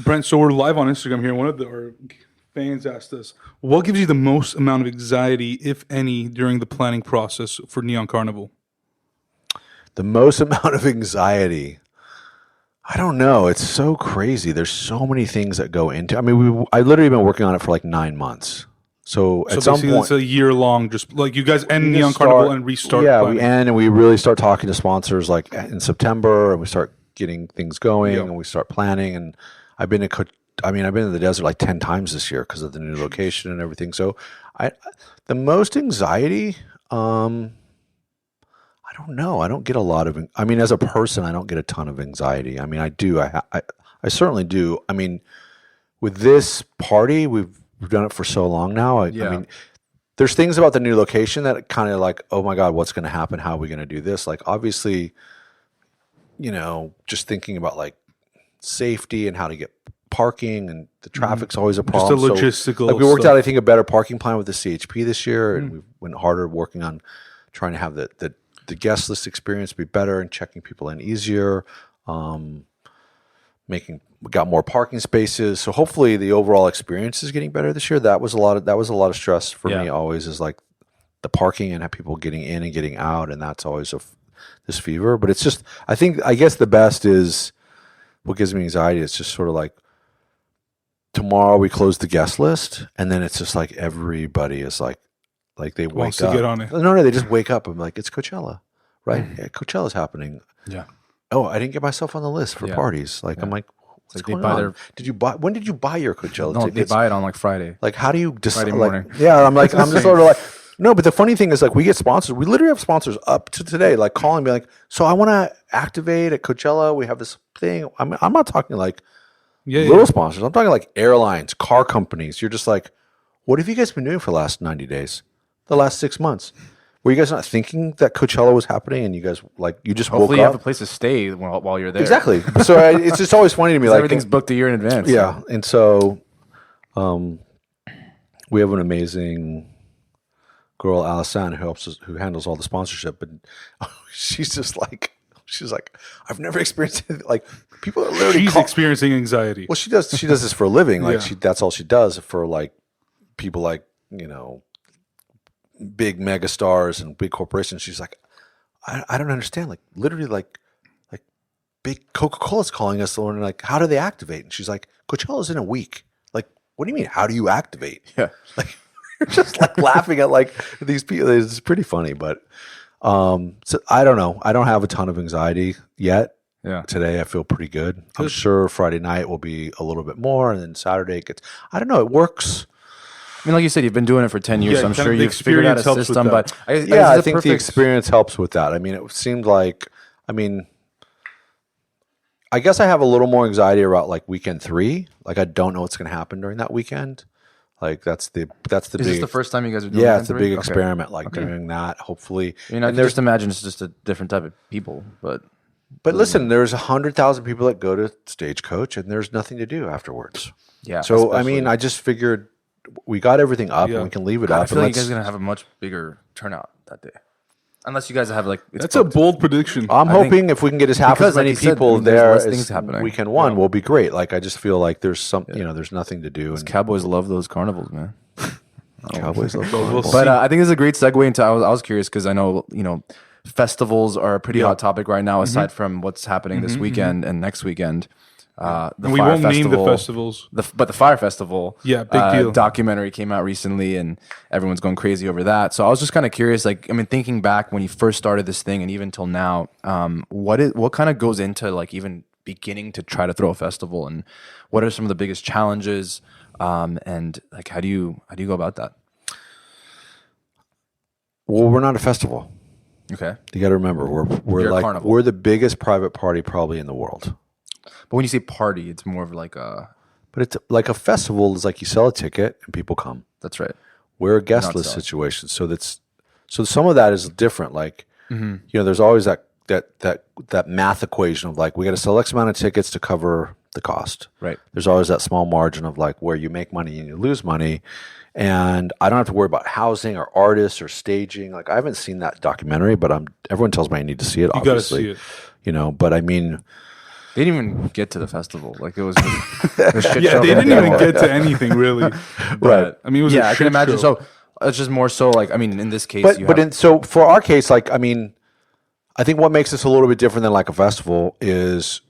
Brent, so we're live on Instagram here. One of our fans asked us, what gives you the most amount of anxiety, if any, during the planning process for Neon Carnival? The most amount of anxiety, I don't know. It's so crazy. There's so many things that go into. I mean, I literally been working on it for like 9 months. So at some basically point, it's a year long. Just like you guys end Neon Carnival and restart. Yeah, planning. we end and we really start talking to sponsors like in September, and we start getting things going and we start planning. And I've been in the desert like 10 times this year because of the new location and everything. So the most anxiety. I don't know. I don't get a lot of. I mean, as a person, I don't get a ton of anxiety. I mean, I do. I certainly do. I mean, with this party, we've done it for so long now. I mean, there's things about the new location that kind of like, oh my God, what's going to happen? How are we going to do this? Like, obviously, just thinking about like safety and how to get parking, and the traffic's always a problem. Just the logistical. So, like, we worked stuff. out, I think, a better parking plan with the CHP this year, and we went harder working on trying to have the guest list experience be better and checking people in easier. We got more parking spaces, so hopefully the overall experience is getting better this year. That was a lot of stress for me. Always is like the parking and have people getting in and getting out, and that's always this fever. But it's just, I guess the best is what gives me anxiety. It's just sort of like tomorrow we close the guest list, and then it's just like everybody is like they wake Wants up. to get on it. No, they just wake up. I'm like, it's Coachella, right? Yeah, Coachella's happening. Yeah. Oh, I didn't get myself on the list for parties. Like, I'm like, what's Like they going buy on? When did you buy your Coachella No, they tickets? buy it on like Friday. Like, how do you decide? Friday morning. Yeah, I'm just sort of like, No, but the funny thing is, like, we get sponsors. We literally have sponsors up to today, like calling me, like, so I want to activate at Coachella. We have this thing. I'm not talking like little sponsors. I'm talking like airlines, car companies. You're just like, what have you guys been doing for the last 90 days, the last 6 months? Were you guys not thinking that Coachella was happening, and you guys like you just Hopefully woke you up? have a place to stay while you're there. Exactly. So it's just always funny to me, like everything's booked a year in advance. yeah, and so we have an amazing girl, Alison, who handles all the sponsorship, and she's like, I've never experienced anything. Like, people are literally She's experiencing anxiety. well, she does this for a living. Like, Yeah. that's all she does for, like, people like, big mega stars and big corporations. She's like, I don't understand. Like, literally, like big Coca-Cola's calling us and like, how do they activate? And she's like, Coachella's in a week. Like, what do you mean? How do you activate? Yeah. Like, we're just like laughing at like these people. It's pretty funny, but so I don't know. I don't have a ton of anxiety yet. Yeah. Today I feel pretty good. I'm sure Friday night will be a little bit more, and then Saturday it gets. I don't know. It works. I mean, like you said, you've been doing it for 10 years, Yeah, so I'm kind sure of the you've figured out a experience helps with system. that. But Yeah, I it's a think the perfect- experience helps with that. I mean, it seemed like, I guess I have a little more anxiety about like weekend 3. Like, I don't know what's going to happen during that weekend. Like, that's the Is big. this the first time you guys are doing Yeah, Weekend it's a 3? big Okay. experiment. Like, doing that. Hopefully, You know, and just imagine it's just a different type of people. But listen, there's 100,000 people that go to Stagecoach, and there's nothing to do afterwards. yeah. So I especially- mean, I just figured we got everything up, Yeah. and we can leave it I up. feel And like you guys are going to have a much bigger turnout that day. Unless you guys have like... it's That's a booked. bold prediction. I'm I think- hoping if we can get as half as because, like many you said, people I mean, there's there less as things happening. weekend 1 will be great. Like, I just feel like there's there's nothing to do. And Cowboys love those carnivals, man. Cowboys love We'll carnival. see. But I think it's a great segue into. I was curious because I know festivals are a pretty hot topic right now. Aside from what's happening this weekend and next weekend, the and we Fire won't name the Festival- festivals. But the Fire Festival, Yeah, big deal. documentary came out recently, and everyone's going crazy over that. So I was just kind of curious. Like, I mean, thinking back when you first started this thing, and even till now, what kind of goes into like even beginning to try to throw a festival, and what are some of the biggest challenges, and like how do you go about that? Well, we're not a festival. Okay. You got to remember, You're we're a like carnival. we're the biggest private party probably in the world. But when you say party, it's more of like a. But it's like a festival is like you sell a ticket and people come. That's right. We're a guest Not list selling. situation, so some of that is different. Like, there's always that math equation of like, we got to sell X amount of tickets to cover the cost. Right. There's always that small margin of like where you make money and you lose money. And I don't have to worry about housing or artists or staging. Like, I haven't seen that documentary, but everyone tells me I need to see it. You got to Obviously, see it. But I mean, They didn't even get to the festival. Like it was just a shit Yeah, show they from didn't day even one. get to anything really. right. I mean, it was Yeah, a I can shit imagine. show. So it's just more so like, I mean, in this case, So for our case, like, I mean, I think what makes this a little bit different than like a festival is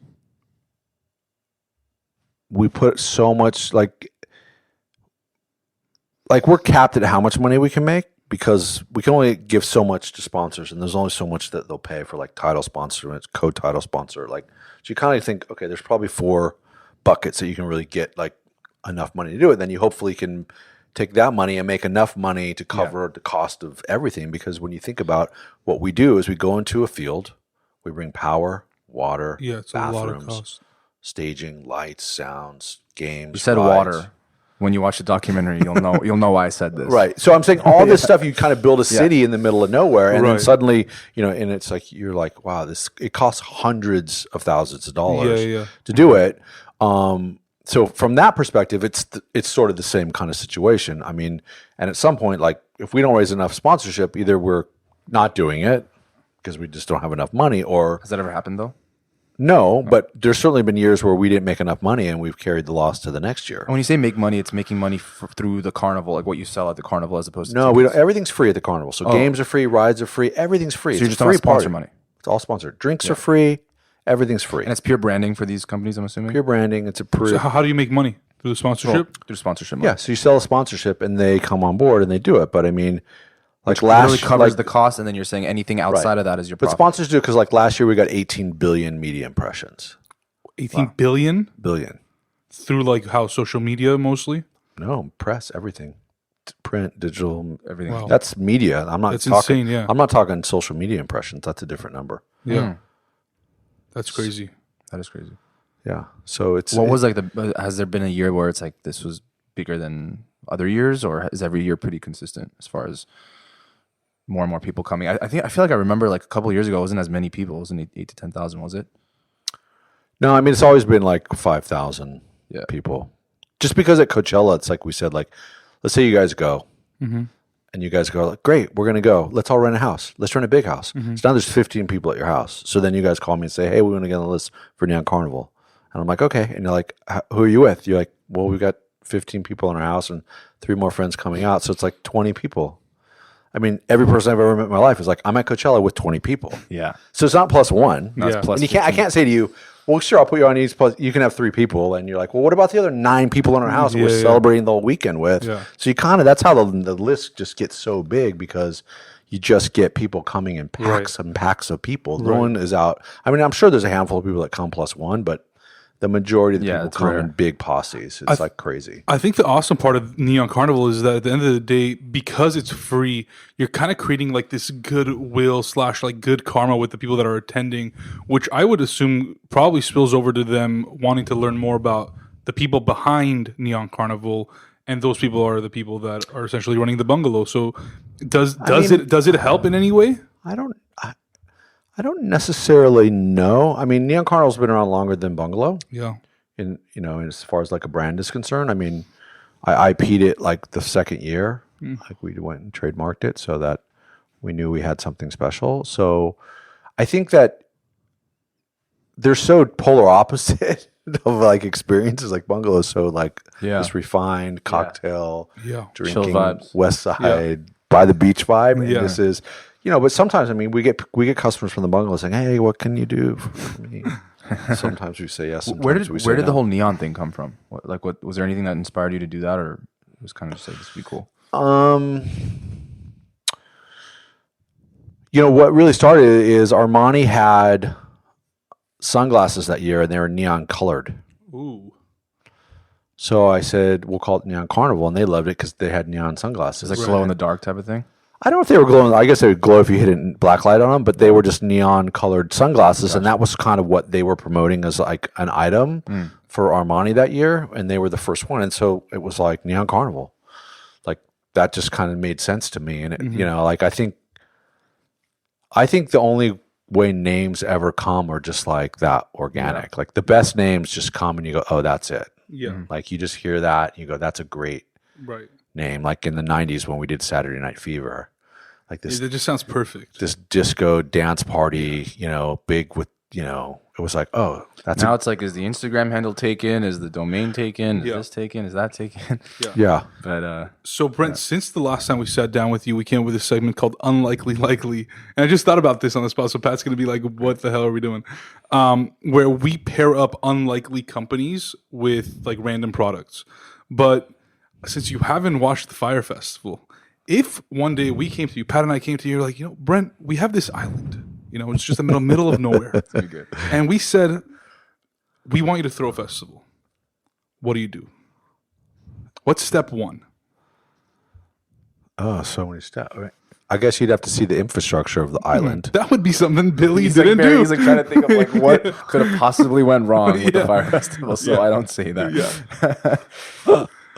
we put so much like we're capped at how much money we can make because we can only give so much to sponsors, and there's only so much that they'll pay for like title sponsor and it's co-title sponsor. Like, so you kind of think, okay, there's probably 4 buckets that you can really get like enough money to do it. Then you hopefully can take that money and make enough money to cover the cost of everything. Because when you think about what we do is we go into a field, we bring power, water, Yeah, it's a lot of bathrooms, cost. staging, lights, sounds, games. You said rides. water. When you watch the documentary, you'll know why I said this. Right. So I'm saying all this stuff, you kind of build a city in the middle of nowhere, and then Right. suddenly, and it's like you're like, wow, it costs hundreds of thousands of dollars to do it. So from that perspective, it's sort of the same kind of situation. I mean, and at some point, like if we don't raise enough sponsorship, either we're not doing it because we just don't have enough money, or Has that ever happened though? no. But there's certainly been years where we didn't make enough money and we've carried the loss to the next year. And when you say make money, it's making money through the carnival, like what you sell at the carnival, as opposed to No, we don't. Everything's free at the carnival. So games are free, rides are free, everything's free. So you're It's just a on free sponsor party. money, It's all sponsored. Drinks are free. Everything's free. and it's pure branding for these companies. I'm assuming Pure branding. It's a pre. So how do you make money through the sponsorship? through sponsorship. Money. Yeah. So you sell a sponsorship and they come on board and they do it. But I mean, like Literally last covers like, the cost, and then you're saying anything outside of that is your but profit. sponsors do it because like last year we got 18 billion media impressions. 18 billion Billion. through like how social media mostly. No press everything. print, digital, Everything. Wow. That's media. I'm not That's talking. insane, yeah. I'm not talking social media impressions. That's a different number. Yeah. That's crazy. That is crazy. Yeah. So it's What was like has there been a year where it's like this was bigger than other years, or is every year pretty consistent as far as more and more people coming? I feel like I remember like a couple of years ago, it wasn't as many people. It wasn't 8 to 10,000, was it? No, I mean it's always been like 5,000 people. Just because at Coachella, it's like we said, like let's say you guys go, and you guys go, like, great, we're gonna go. Let's all rent a house. Let's rent a big house. So now there's 15 people at your house. So then you guys call me and say, hey, we want to get on the list for Neon Carnival, and I'm like, okay. And you're like, who are you with? You're like, well, we got 15 people in our house and 3 more friends coming out, so it's like 20 people. I mean, every person I've ever met in my life is like, I'm at Coachella with 20 people. Yeah. So it's not plus one. No, it's plus And I can't say to you, well, sure, I'll put you on each plus. You can have 3 people, and you're like, well, what about the other 9 people in our house we're celebrating the whole weekend with? Yeah. So you kind of that's how the list just gets so big because you just get people coming in packs and packs of people. No one is out. I mean, I'm sure there's a handful of people that come plus one, but the majority of the people come in big posses. It's like crazy. I think the awesome part of Neon Carnival is that at the end of the day, because it's free, you're kind of creating like this goodwill / like good karma with the people that are attending, which I would assume probably spills over to them wanting to learn more about the people behind Neon Carnival, and those people are the people that are essentially running the bungalow. So does it help in any way? I don't necessarily know. I mean, Neon Carnival's been around longer than Bungalow. Yeah. As far as like a brand is concerned. I mean, I IP'd it like the second year. Like we went and trademarked it so that we knew we had something special. So I think that they're so polar opposite of like experiences. Like Bungalow is so like this refined cocktail, drinking, chill vibes. West Side, by the beach vibe. And Yeah. this is, but sometimes, I mean, we get customers from the Bungalow saying, hey, what can you do for me? Sometimes we say yes. Where did no. the whole neon thing come from? What was there anything that inspired you to do that, or it was kind of just like this would be cool? What really started is Armani had sunglasses that year and they were neon colored. Ooh. So I said, we'll call it Neon Carnival, and they loved it because they had neon sunglasses. It's like glow in the dark type of thing. I don't know if they were glowing. I guess they would glow if you hit it black light on them, but they were just neon colored sunglasses, and that was kind of what they were promoting as like an item for Armani that year, and they were the first one, and so it was like Neon Carnival. Like that just kind of made sense to me, and it, like I think the only way names ever come are just like that organic. Yeah. Like the best names just come and you go, oh, that's it. Yeah. Like you just hear that and you go, that's a great name. Like in the 90s when we did Saturday Night Fever, like this, it just sounds perfect. This disco dance party, big with, it was like, oh, that's now it's like, is the Instagram handle taken? Is the domain taken? Is this taken? Is that taken? Yeah. But so Brent, since the last time we sat down with you, we came up with a segment called Unlikely Likely. And I just thought about this on the spot. So Pat's going to be like, what the hell are we doing? Where we pair up unlikely companies with like random products. But since you haven't watched the Fire Festival, if one day we came to you, Pat and I came to you, you're like, Brent, we have this island. It's just the middle of nowhere. And we said, we want you to throw a festival. What do you do? What's step one? Oh, so many steps. I guess you'd have to see the infrastructure of the island. That would be something Billy didn't do. He's like trying to think of like what could have possibly went wrong with the Fire Festival. So I don't say that.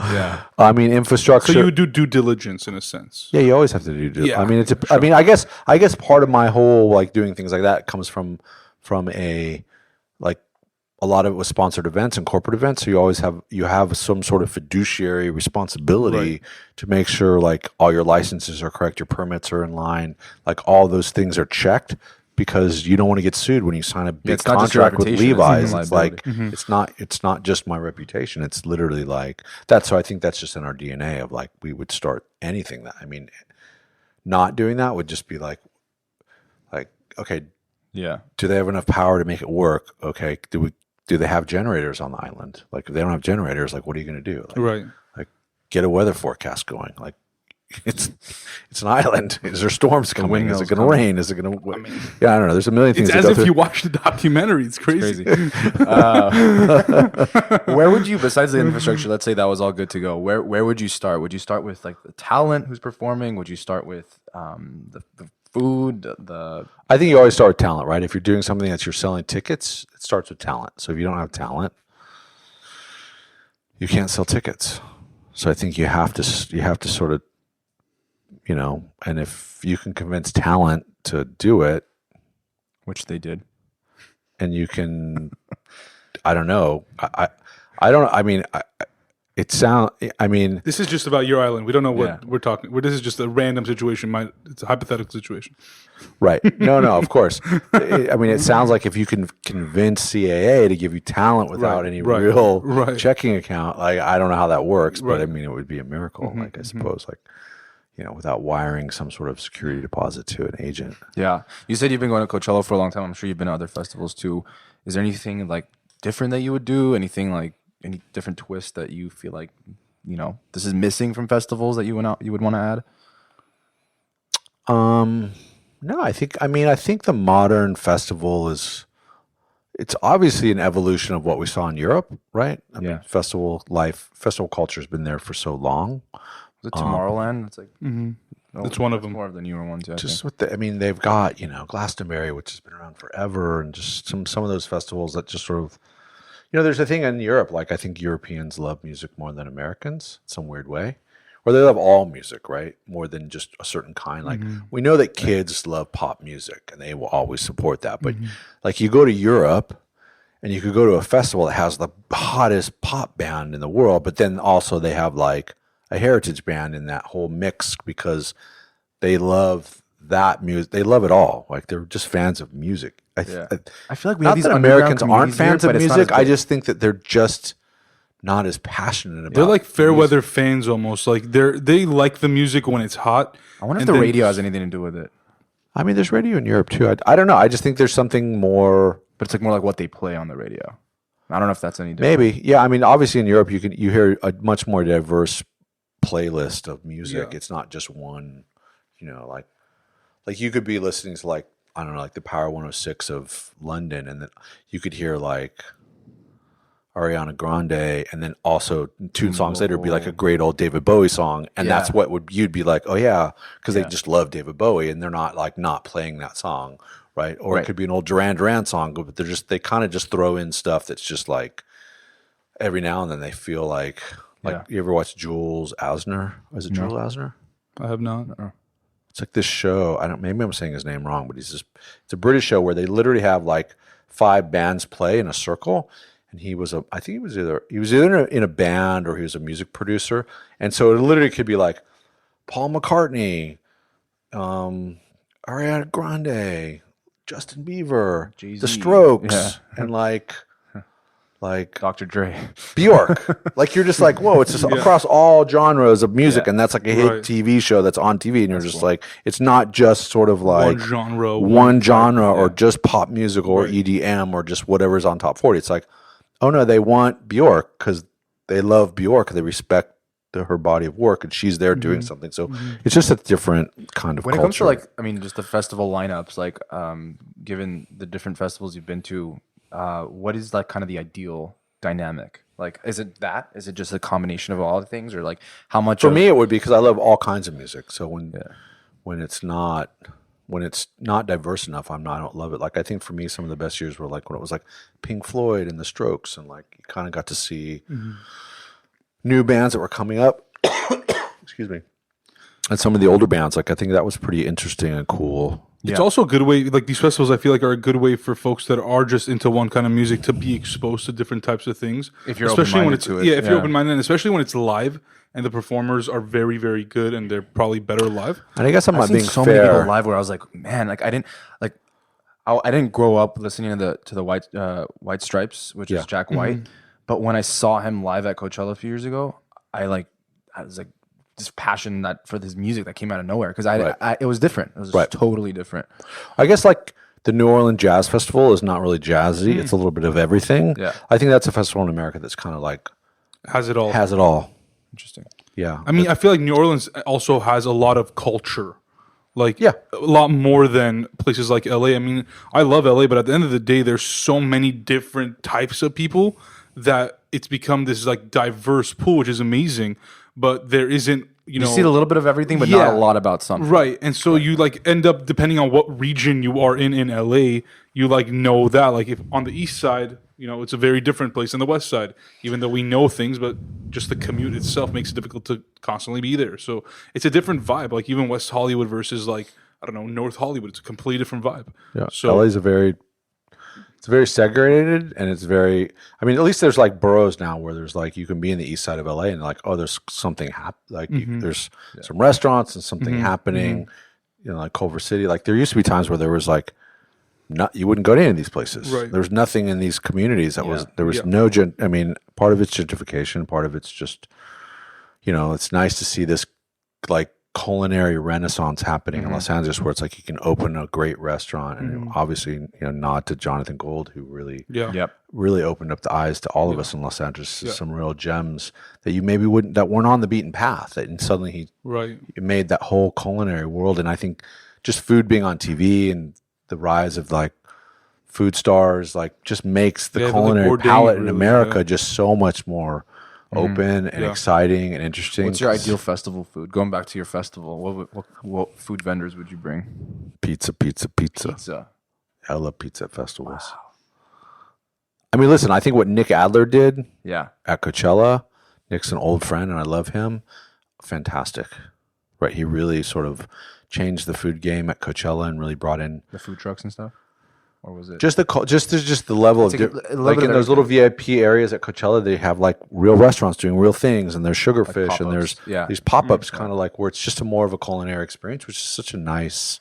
Yeah. I mean, infrastructure. So you would do due diligence in a sense. Yeah, you always have to do. Yeah, I mean, I mean, I guess part of my whole like doing things like that comes from a like a lot of it was sponsored events and corporate events. So you have some sort of fiduciary responsibility to make sure like all your licenses are correct, your permits are in line, like all those things are checked. Because you don't want to get sued when you sign a big contract with Levi's. It's like it's not just my reputation. It's literally like that. So I think that's just in our DNA of like we would start anything that. I mean, not doing that would just be like okay, do they have enough power to make it work? Okay, do they have generators on the island? Like if they don't have generators, like what are you going to do? Like, like get a weather forecast going. Like it's an island. Is there storms coming? Is it going to rain? Is it going to? Yeah, I don't know. There's a million things. It's as if you watched the documentary. It's crazy. Where would you, besides the infrastructure, let's say that was all good to go, where would you start? Would you start with like the talent who's performing? Would you start with the food? I think you always start with talent, right? If you're doing something that you're selling tickets, it starts with talent. So if you don't have talent, you can't sell tickets. So I think you have to sort of, and if you can convince talent to do it, which they did, and you can, I don't know, I don't. I mean, this is just about your island. We don't know what we're talking. This is just a random situation. It's a hypothetical situation. Right. No, of course. It sounds like if you can convince CAA to give you talent without any real checking account, like I don't know how that works, but it would be a miracle. Like I suppose, without wiring some sort of security deposit to an agent. Yeah. You said you've been going to Coachella for a long time. I'm sure you've been to other festivals too. Is there anything like different that you would do? Anything like any different twist that you feel like, this is missing from festivals that you would want to add? No, I think the modern festival it's obviously an evolution of what we saw in Europe, right? I mean, festival culture has been there for so long. The Tomorrowland, it's like it's one of them. More of the newer ones. Just with they've got Glastonbury, which has been around forever, and just some of those festivals that just sort of, there's a thing in Europe. Like I think Europeans love music more than Americans, in some weird way, or they love all music, right? More than just a certain kind. Like we know that kids love pop music, and they will always support that. But like you go to Europe, and you could go to a festival that has the hottest pop band in the world, but then also they have like a heritage band in that whole mix because they love that music. They love it all. Like they're just fans of music. I feel like we have these Americans aren't fans of music. I just think that they're just not as passionate about. They're like fair weather fans almost. Like they like the music when it's hot. I wonder if the radio has anything to do with it. I mean, there's radio in Europe too. I don't know. I just think there's something more. But it's like more like what they play on the radio. I don't know if that's any different. Maybe. Yeah. I mean, obviously in Europe you hear a much more diverse playlist of music. Yeah. It's not just one, like you could be listening to like, I don't know, like the Power 106 of London, and then you could hear like Ariana Grande, and then also 2 songs later be like a great old David Bowie song, and that's what you'd be like, oh yeah, because they just love David Bowie, and they're not like not playing that song, right? Or it could be an old Duran Duran song, but they kind of just throw in stuff that's just like every now and then they feel like you ever watch Jules Asner? Is it Jules Asner? I have not. It's like this show. Maybe I'm saying his name wrong, but it's a British show where they literally have like 5 bands play in a circle. And he was either in a band or he was a music producer. And so it literally could be like Paul McCartney, Ariana Grande, Justin Bieber, Jay-Z. The Strokes, and like Dr. Dre, Bjork. Like you're just like, whoa, it's just across all genres of music, and that's like a hit TV show that's on TV, and you're just like, it's not just sort of like one genre or just pop music or EDM or just whatever's on top 40. It's like, oh no, they want Bjork because they love Bjork, they respect her body of work, and she's there doing something. So it's just a different kind of when culture. It comes to like, just the festival lineups, like given the different festivals you've been to, what is like kind of the ideal dynamic? Like, is it just a combination of all the things, or like how much? For me, it would be because I love all kinds of music. So when it's not diverse enough, I don't love it. Like I think for me, some of the best years were like when it was like Pink Floyd and the Strokes, and like you kind of got to see new bands that were coming up. Excuse me. And some of the older bands, like I think that was pretty interesting and cool. It's also a good way, like these festivals I feel like are a good way for folks that are just into one kind of music to be exposed to different types of things. If you're open-minded to it. Yeah, if you're open-minded, and especially when it's live and the performers are very, very good and they're probably better live. And I guess I'm not being so many people live where I was like, man, like I didn't grow up listening to the White Stripes, which is Jack White. But when I saw him live at Coachella a few years ago, I was like, this passion for this music that came out of nowhere because it was different. It was totally different. I guess like the New Orleans Jazz Festival is not really jazzy. It's a little bit of everything. Yeah. I think that's a festival in America that's kind of like has it all. Has it all. Interesting. Yeah. I mean, I feel like New Orleans also has a lot of culture. Like, Yeah. a lot more than places like LA. I mean, I love LA, but at the end of the day, there's so many different types of people that it's become this like diverse pool, which is amazing. But there isn't, You see a little bit of everything, but not a lot about something. right. And so you like end up, depending on what region you are in LA, you like know that. Like, if on the east side, it's a very different place than the west side, even though we know things, but just the commute itself makes it difficult to constantly be there. So it's a different vibe. Like, even West Hollywood versus, like, I don't know, North Hollywood, it's a completely different vibe. Yeah. So LA's it's very segregated, and it's very. I mean, at least there's like boroughs now where there's like you can be in the east side of LA and like, oh, there's something there's some restaurants and something happening. Like Culver City. Like, there used to be times where there was like, you wouldn't go to any of these places. Right. There's nothing in these communities there was no. I mean, part of it's gentrification. Part of it's just, it's nice to see this like culinary renaissance happening in Los Angeles, where it's like you can open a great restaurant, and obviously, nod to Jonathan Gold, who really, really opened up the eyes to all of us in Los Angeles. Some real gems that you maybe that weren't on the beaten path. And suddenly he made that whole culinary world. And I think just food being on TV and the rise of like food stars, like, just makes the culinary palette in America just so much more open and exciting and interesting. What's your ideal festival food? Going back to your festival, what food vendors would you bring? Pizza. I love pizza at festivals. Wow. I mean, listen, I think what Nick Adler did at Coachella, Nick's an old friend and I love him. Fantastic. Right. He really sort of changed the food game at Coachella and really brought in the food trucks and stuff. Or was it just the level of like in those little VIP areas at Coachella, they have like real restaurants doing real things, and there's sugarfish, like, and there's these pop-ups kind of like where it's just more of a culinary experience, which is such a nice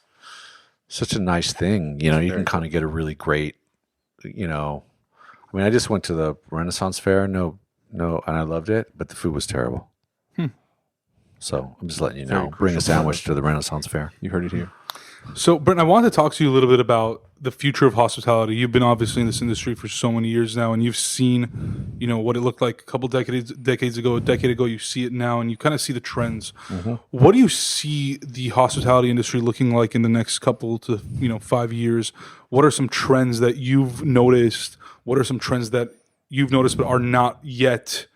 thing. You can kind of get a really great, I mean, I just went to the Renaissance Fair, and I loved it, but the food was terrible. So I'm just letting you know. Bring a sandwich to the Renaissance Fair. You heard it here. So, Brent, I wanted to talk to you a little bit about the future of hospitality. You've been obviously in this industry for so many years now, and you've seen, what it looked like a couple decades ago, a decade ago. You see it now, and you kind of see the trends. What do you see the hospitality industry looking like in the next couple to 5 years? What are some trends that you've noticed? What are some trends that you've noticed but are not yet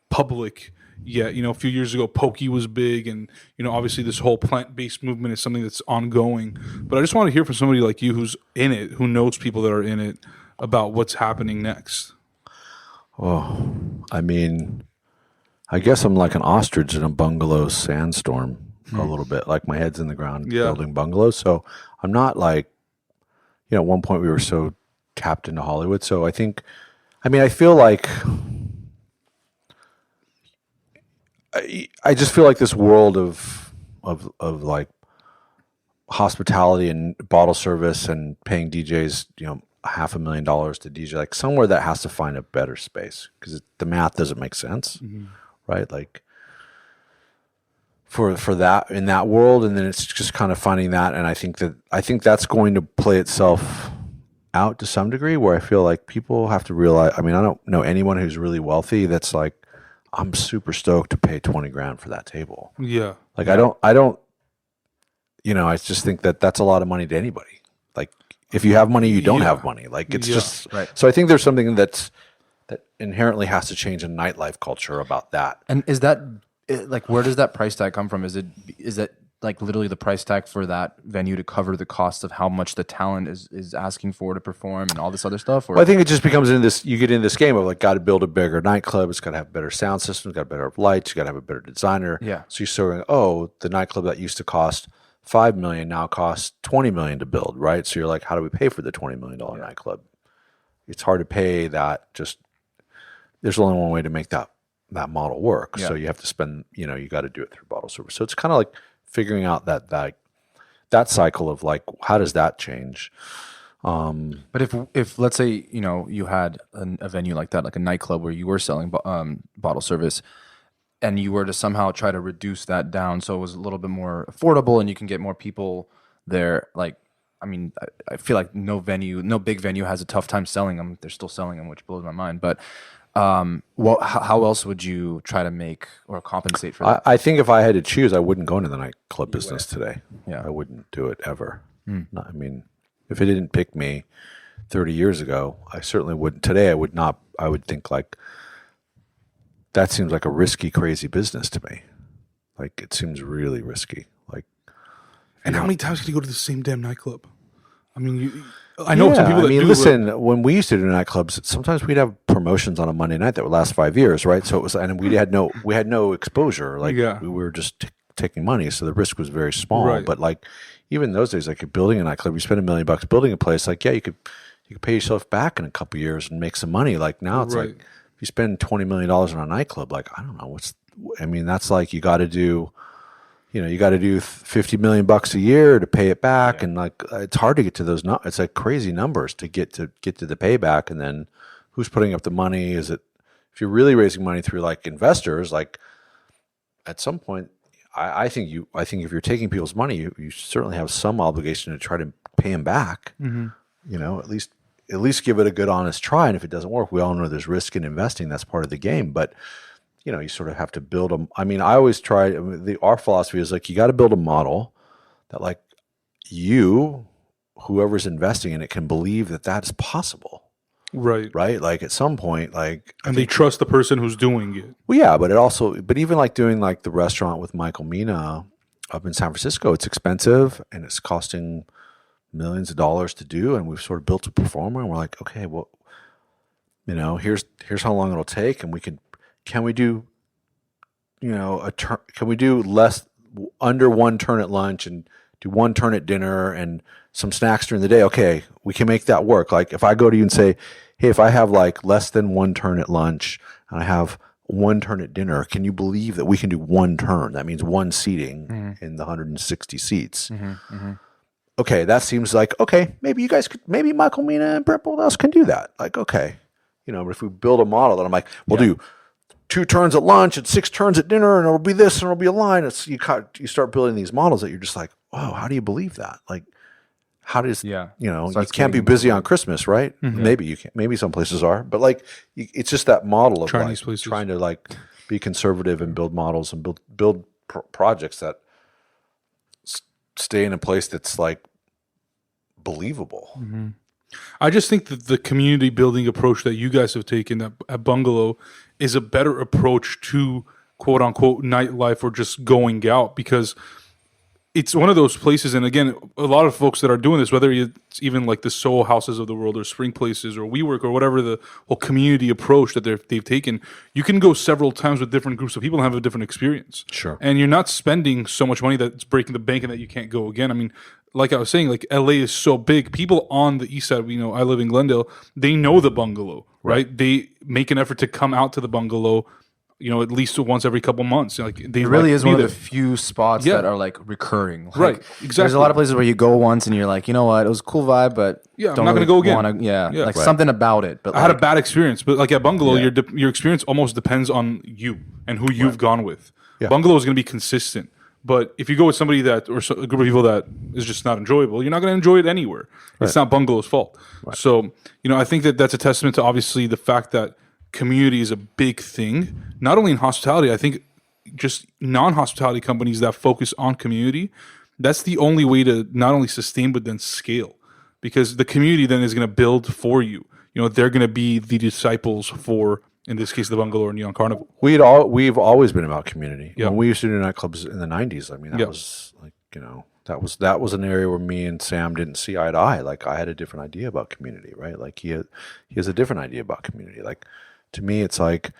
public? Yeah, a few years ago, poke was big, and obviously this whole plant-based movement is something that's ongoing. But I just want to hear from somebody like you who's in it, who knows people that are in it, about what's happening next. Oh, I mean, I guess I'm like an ostrich in a bungalow sandstorm a little bit. Like, my head's in the ground building bungalows. So I'm not like, at one point we were so tapped into Hollywood. So I feel like. I just feel like this world of like hospitality and bottle service and paying DJs, $500,000 to DJ, like somewhere that has to find a better space, because the math doesn't make sense, right? Like for that in that world, and then it's just kind of finding that, and I think that's going to play itself out to some degree, where I feel like people have to realize. I mean, I don't know anyone who's really wealthy that's like, I'm super stoked to pay $20,000 for that table. Yeah. Like, I don't, I just think that that's a lot of money to anybody. Like, if you have money, you don't have money. Like, it's just, right. So I think there's something that inherently has to change in nightlife culture about that. And is that, like, where does that price tag come from? Is it like literally the price tag for that venue to cover the cost of how much the talent is asking for to perform and all this other stuff? Or? Well, I think it just becomes you get in this game of like, got to build a bigger nightclub. It's got to have better sound systems, got better lights, you got to have a better designer. Yeah. So you're saying, the nightclub that used to cost $5 million now costs $20 million to build, right? So you're like, how do we pay for the $20 million nightclub? It's hard to pay that. Just there's only one way to make that model work. Yeah. So you have to spend, you got to do it through bottle service. So it's kind of like figuring out that cycle of like, how does that change? But if let's say you had a venue like that, like a nightclub where you were selling bottle service, and you were to somehow try to reduce that down so it was a little bit more affordable and you can get more people there, like, I mean, I feel like no big venue has a tough time selling them. They're still selling them, which blows my mind. But How else would you try to make or compensate for that? I think if I had to choose, I wouldn't go into the nightclub business today. Yeah. I wouldn't do it ever. I mean, if it didn't pick me 30 years ago, I certainly wouldn't. Today, I would not. I would think like that seems like a risky, crazy business to me. Like it seems really risky. Like, And how many times can you go to the same damn nightclub? I mean, I know some people that do. Listen, when we used to do nightclubs, sometimes we'd have promotions on a Monday night that would last 5 years, right? So it was, and we had no exposure. Like we were just taking money, so the risk was very small. Right. But like even those days, like you're building a nightclub, you spend $1 million building a place. Like you could pay yourself back in a couple of years and make some money. Like now it's like if you spend $20 million on a nightclub, like I don't know that's like you got to do. You got to do $50 million a year to pay it back, and like it's hard to get to those. It's like crazy numbers to get to the payback, and then who's putting up the money? Is it if you're really raising money through like investors? Like at some point, I think if you're taking people's money, you certainly have some obligation to try to pay them back. At least give it a good honest try, and if it doesn't work, we all know there's risk in investing. That's part of the game, but. You sort of have to build them. I mean, I always try. Our philosophy is like you got to build a model that, like, whoever's investing in it, can believe that that's possible. Right. Like at some point, like, and they trust the person who's doing it. Well, yeah, but even like doing like the restaurant with Michael Mina up in San Francisco, it's expensive and it's costing millions of dollars to do, and we've sort of built a performer, and we're like, okay, well, here's how long it'll take, and can we do, can we do less under one turn at lunch and do one turn at dinner and some snacks during the day? Okay, we can make that work. Like if I go to you and say, hey, if I have like less than one turn at lunch and I have one turn at dinner, can you believe that we can do one turn? That means one seating in the 160 seats. Okay, that seems like, okay, maybe Michael Mina and Brent Bolthouse can do that. Like, okay, but if we build a model that I'm like, we'll do 2 turns at lunch and 6 turns at dinner, and it'll be this, and it'll be a line. You start building these models that you're just like, wow, how do you believe that? Like, how does you can't be busy on Christmas, right? Maybe you can't. Maybe some places are, but like, it's just that model of Chinese like places. Trying to like be conservative and build models and build projects that stay in a place that's like believable. I just think that the community building approach that you guys have taken at Bungalow is a better approach to quote unquote nightlife or just going out, because it's one of those places. And again, a lot of folks that are doing this, whether it's even like the Soho Houses of the world or Spring Places or WeWork or whatever, the whole community approach that they've taken, you can go several times with different groups of people and have a different experience. Sure. And you're not spending so much money that it's breaking the bank and that you can't go again. I mean, like I was saying, like LA is so big. People on the east side, I live in Glendale, they know the Bungalow, right? They make an effort to come out to the Bungalow, at least once every couple months. Like it really is one of the few spots that are like recurring. Like, right, exactly. There's a lot of places where you go once and you're like, you know what, it was a cool vibe, but I'm not going to go again. Something about it. But I had a bad experience, but like at Bungalow, your experience almost depends on you and who you've gone with. Yeah. Bungalow is going to be consistent. But if you go with somebody a group of people that is just not enjoyable, you're not going to enjoy it anywhere. Right. It's not Bungalow's fault. Right. So, I think that's a testament to obviously the fact that community is a big thing, not only in hospitality. I think just non-hospitality companies that focus on community, that's the only way to not only sustain, but then scale, because the community then is going to build for you. They're going to be the disciples for, in this case, the Bungalow or Neon Carnival. We've always been about community. Yep. When we used to do nightclubs in the 90s, I mean, that was like, that was an area where me and Sam didn't see eye to eye. Like I had a different idea about community, right? Like he has a different idea about community. Like to me, it's like,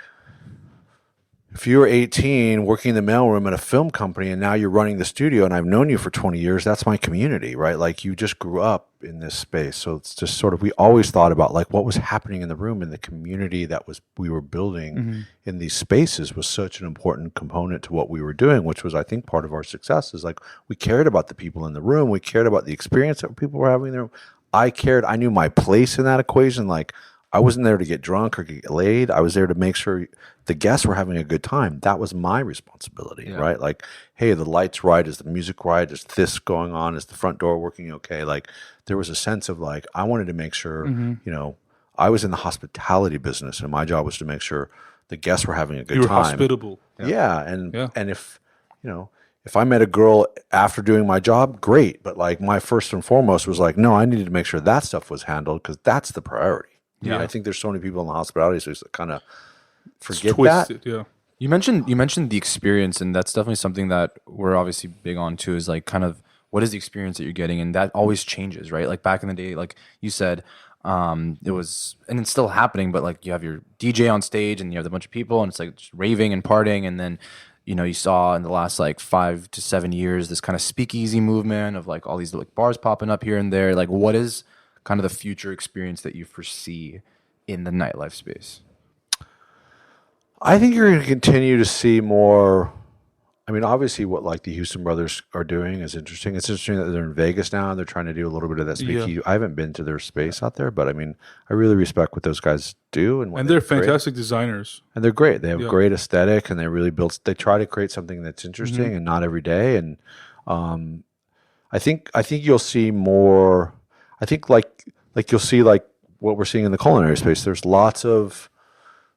if you were 18 working in the mailroom at a film company and now you're running the studio and I've known you for 20 years, that's my community, right? Like you just grew up in this space. So it's just sort of, we always thought about like what was happening in the room, and the community that we were building in these spaces was such an important component to what we were doing, which was, I think, part of our success is like we cared about the people in the room. We cared about the experience that people were having in the room. I knew my place in that equation. Like I wasn't there to get drunk or get laid. I was there to make sure the guests were having a good time. That was my responsibility, right? Like, hey, the light's right. Is the music right? Is this going on? Is the front door working okay? Like, there was a sense of like, I wanted to make sure, I was in the hospitality business, and my job was to make sure the guests were having a good You were time. hospitable. Yeah, and if if I met a girl after doing my job, great. But like my first and foremost was like, no, I needed to make sure that stuff was handled because that's the priority. Yeah. I think there's so many people in the hospitality space that kind of forget Twisted, that. yeah. You mentioned the experience, and that's definitely something that we're obviously big on too. Is like kind of what is the experience that you're getting, and that always changes, right? Like back in the day, like you said, it was, and it's still happening, but like you have your DJ on stage, and you have a bunch of people, and it's like just raving and partying, and then you saw in the last like 5 to 7 years this kind of speakeasy movement of like all these like bars popping up here and there. Like, what is kind of the future experience that you foresee in the nightlife space? I think you're going to continue to see more. I mean, obviously, what like the Houston brothers are doing is interesting. It's interesting that they're in Vegas now and they're trying to do a little bit of that speakeasy. Yeah. I haven't been to their space out there, but I mean, I really respect what those guys do, and They're great. fantastic designers. And they're great. They have Yeah. great aesthetic, and they really build. They try to create something that's interesting and not every day. And I think you'll see more. I think like you'll see like what we're seeing in the culinary space. There's lots of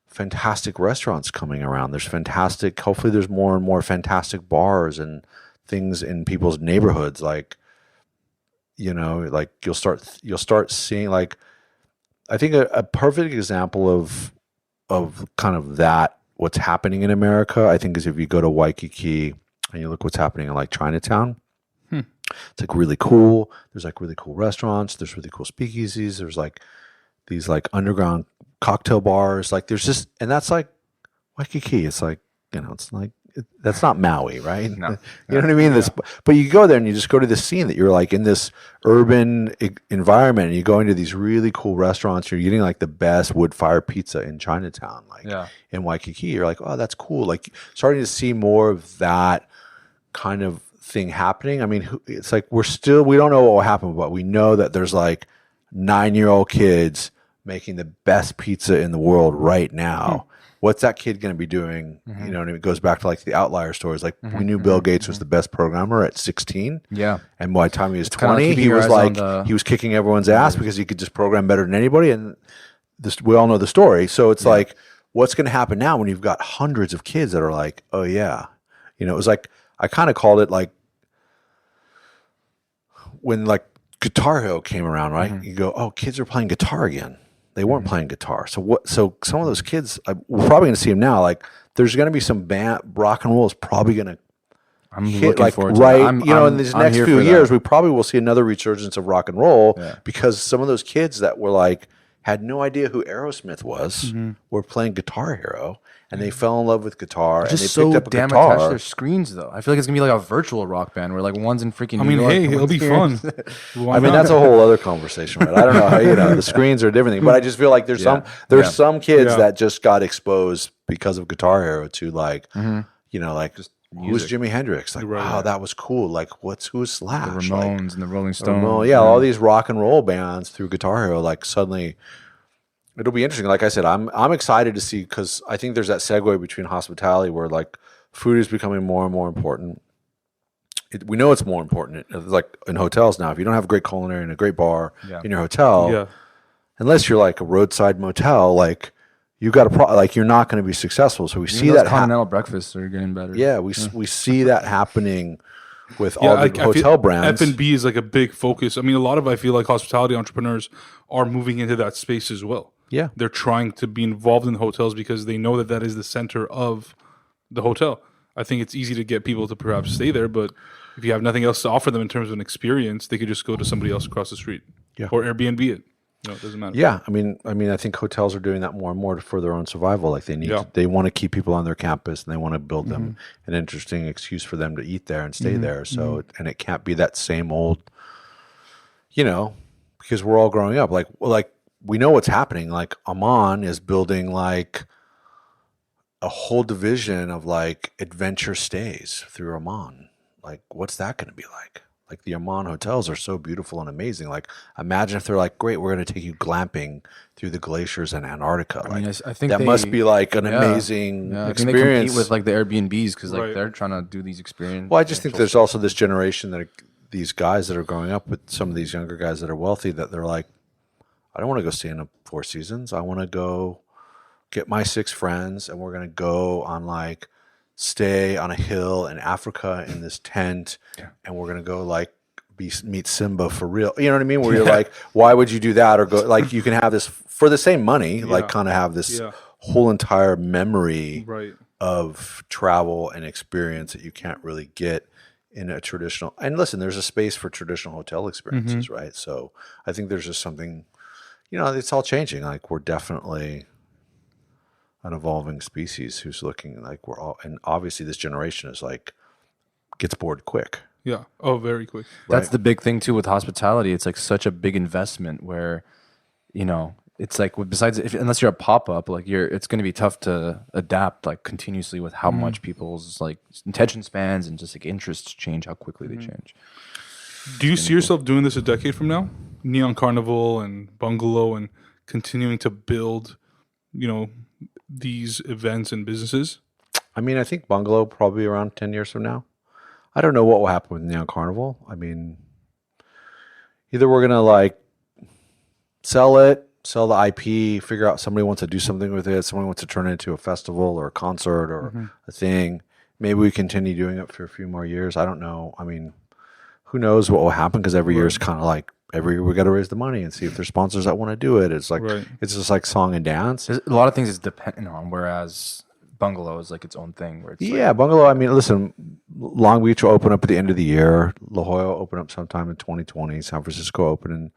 fantastic restaurants coming around. There's fantastic. Hopefully, there's more and more fantastic bars and things in people's neighborhoods. Like, like you'll start seeing like. I think a perfect example of kind of that what's happening in America, I think, is if you go to Waikiki and you look what's happening in like Chinatown. It's like really cool. There's like really cool restaurants. There's really cool speakeasies. There's like these like underground cocktail bars. Like there's just, and that's like Waikiki. It's like, it's like, that's not Maui, right? No. You know what I mean? This, but you go there and you just go to this scene that you're like in this urban environment, and you go into these really cool restaurants. You're eating like the best wood fire pizza in Chinatown, like in Waikiki. You're like, oh, that's cool. Like starting to see more of that kind of thing happening. I mean, it's like we don't know what will happen, but we know that there's like 9-year-old kids making the best pizza in the world right now. What's that kid going to be doing? And it goes back to like the outlier stories. Like we knew Bill Gates was the best programmer at 16. Yeah. And by the time he was kinda 20, keeping he your was eyes like, on he was kicking everyone's ass because he could just program better than anybody. And we all know the story. So it's like, what's going to happen now when you've got hundreds of kids that are like, oh yeah. It was like, I kind of called it like when like Guitar Hero came around, right? You go, oh, kids are playing guitar again. They weren't playing guitar. So some of those kids, we're probably going to see them now. Like there's going to be some rock and roll is probably going to hit like forward to right, that. in these next few years, we probably will see another resurgence of rock and roll because some of those kids that were like, had no idea who Aerosmith was, were playing Guitar Hero, and they fell in love with guitar, and they picked up a damn guitar. attached to their screens, though. I feel like it's gonna be like a virtual rock band where like one's in freaking. I mean, New York, hey, and it'll one's be here. fun. I mean, that's a whole other conversation, right? I don't know how, the screens are different, but I just feel like there's some kids that just got exposed because of Guitar Hero to like, like just who's Jimi Hendrix? Like, wow, that was cool. Like, who's Slash? The Ramones and the Rolling Stones. All these rock and roll bands through Guitar Hero, like suddenly. It'll be interesting. Like I said, I'm excited to see because I think there's that segue between hospitality where like food is becoming more and more important. We know it's more important. It's like in hotels now. If you don't have a great culinary and a great bar in your hotel, unless you're like a roadside motel, like you got like you're not going to be successful. So we see that continental breakfasts are getting better. Yeah, we see that happening with all the hotel brands. F&B is like a big focus. I mean, I feel like hospitality entrepreneurs are moving into that space as well. Yeah. They're trying to be involved in hotels because they know that is the center of the hotel. I think it's easy to get people to perhaps stay there, but if you have nothing else to offer them in terms of an experience, they could just go to somebody else across the street. Or Airbnb it. It doesn't matter. Yeah. I mean, I think hotels are doing that more and more for their own survival. Like they want to keep people on their campus and they want to build them an interesting excuse for them to eat there and stay there. So, and it can't be that same old, because we're all growing up. Like we know what's happening. Like Amman is building like a whole division of like adventure stays through Amman. Like, what's that going to be like? Like the Amman hotels are so beautiful and amazing. Like, imagine if they're like, great, we're going to take you glamping through the glaciers in Antarctica. I mean, I think that must be like an amazing I think experience. they compete with like the Airbnbs because like they're trying to do these experiences. Well, I just think there's also this generation these guys that are growing up with some of these younger guys that are wealthy that they're like, I don't want to go stay in a Four Seasons. I want to go get my 6 friends, and we're going to go on like stay on a hill in Africa in this tent, and we're going to go like meet Simba for real. You know what I mean? Where you're like, why would you do that? Or go like you can have this for the same money, like kind of have this whole entire memory of travel and experience that you can't really get in a traditional. And listen, there's a space for traditional hotel experiences, right? So I think there's just something, it's all changing. Like we're definitely an evolving species who's looking like we're all, and obviously this generation is like gets bored quick. Yeah. Oh, very quick. That's the big thing too with hospitality. It's like such a big investment where, it's like besides unless you're a pop-up, like it's going to be tough to adapt like continuously with how much people's like attention spans and just like interests change, how quickly they change. Do you see yourself doing this a decade from now? Neon Carnival and Bungalow and continuing to build, these events and businesses? I mean, I think Bungalow probably around 10 years from now. I don't know what will happen with Neon Carnival. I mean, either we're going to like sell the IP, figure out somebody wants to do something with it, somebody wants to turn it into a festival or a concert or a thing. Maybe we continue doing it for a few more years. I don't know. I mean, who knows what will happen, because every year is kind of like every year we got to raise the money and see if there's sponsors that want to do it. It's like it's just like song and dance. A lot of things is dependent on, whereas Bungalow is like its own thing. Where it's Bungalow. I mean, listen, Long Beach will open up at the end of the year. La Jolla will open up sometime in 2020. San Francisco open in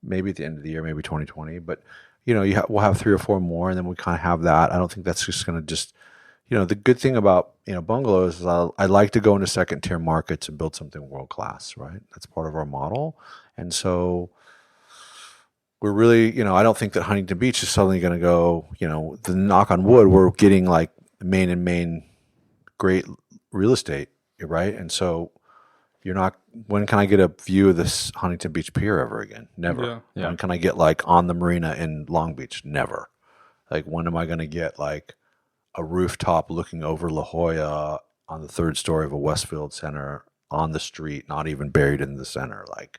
maybe at the end of the year, maybe 2020. But we'll have 3 or 4 more, and then we kind of have that. I don't think that's just going to just. The good thing about Bungalow is I like to go into second tier markets and build something world class. Right, that's part of our model, and so. We're really, I don't think that Huntington Beach is suddenly going to go, the knock on wood, we're getting like main great real estate, right? And so when can I get a view of this Huntington Beach Pier ever again? Never. Yeah. When can I get like on the marina in Long Beach? Never. Like when am I going to get like a rooftop looking over La Jolla on the 3rd story of a Westfield Center on the street, not even buried in the center? Like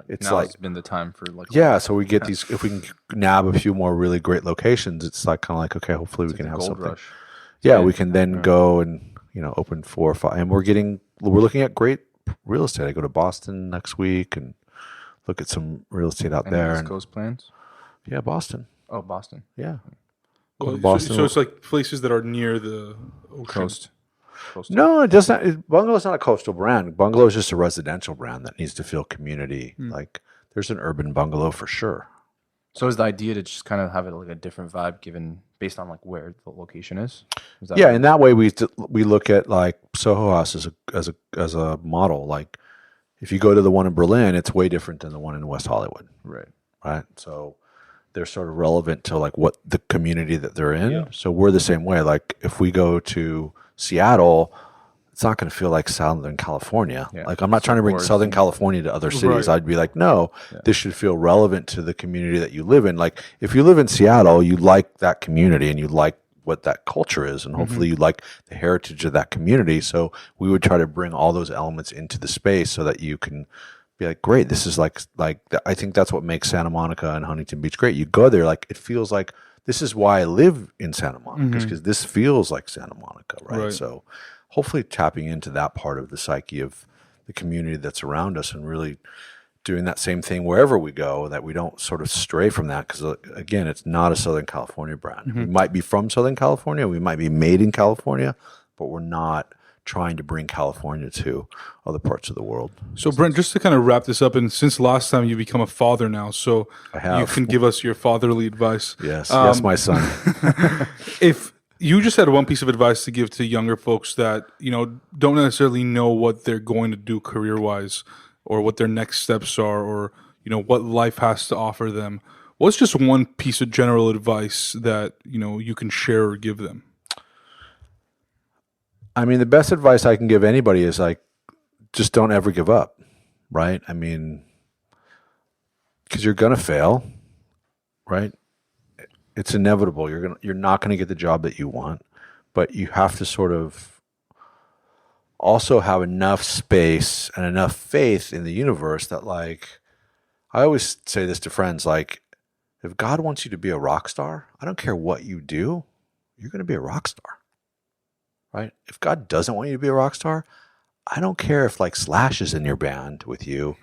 it's now like it's been the time for like so we get these, if we can nab a few more really great locations, it's like kind of like, okay, hopefully we can have something rush. We can then go and open 4 or 5, and we're looking at great real estate. I go to Boston next week and look at some real estate out there. East Coast plans? Boston. Oh, Boston. Yeah. Boston. So it's like places that are near the ocean. Coast. No, it doesn't. Bungalow is not a coastal brand. Bungalow is just a residential brand that needs to feel community. Like there's an urban bungalow for sure. So is the idea to just kind of have it like a different vibe based on like where the location is? In that way we look at like Soho House as a model. Like if you go to the one in Berlin, it's way different than the one in West Hollywood. Right. So they're sort of relevant to like what the community that they're in. Yeah. So we're the same way. Like if we go to Seattle, it's not going to feel like Southern California. Yeah. Like I'm not trying to bring Southern California to other cities. I'd be like, no, this should feel relevant to the community that you live in. Like if you live in Seattle, you like that community and you like what that culture is, and hopefully you like the heritage of that community. So we would try to bring all those elements into the space so that you can be like, great, this is like I think that's what makes Santa Monica and Huntington Beach great. You go there, like it feels like this is why I live in Santa Monica, because this feels like Santa Monica, right? So hopefully tapping into that part of the psyche of the community that's around us and really doing that same thing wherever we go, that we don't sort of stray from that, because again, it's not a Southern California brand. We might be from Southern California, we might be made in California, but we're not trying to bring California to other parts of the world. So Brent, just to kind of wrap this up, and since last time you've become a father now, so you can give us your fatherly advice. Yes, yes, my son. If you just had one piece of advice to give to younger folks that, don't necessarily know what they're going to do career-wise or what their next steps are, or, what life has to offer them, what's just one piece of general advice that, you can share or give them? I mean, the best advice I can give anybody is like, just don't ever give up, right? I mean, because you're gonna fail, right? It's inevitable. You're not gonna get the job that you want, but you have to sort of also have enough space and enough faith in the universe that, like, I always say this to friends, like, If God wants you to be a rock star, I don't care what you do, you're going to be a rock star, right? If God doesn't want you to be a rock star, I don't care if like Slash is in your band with you,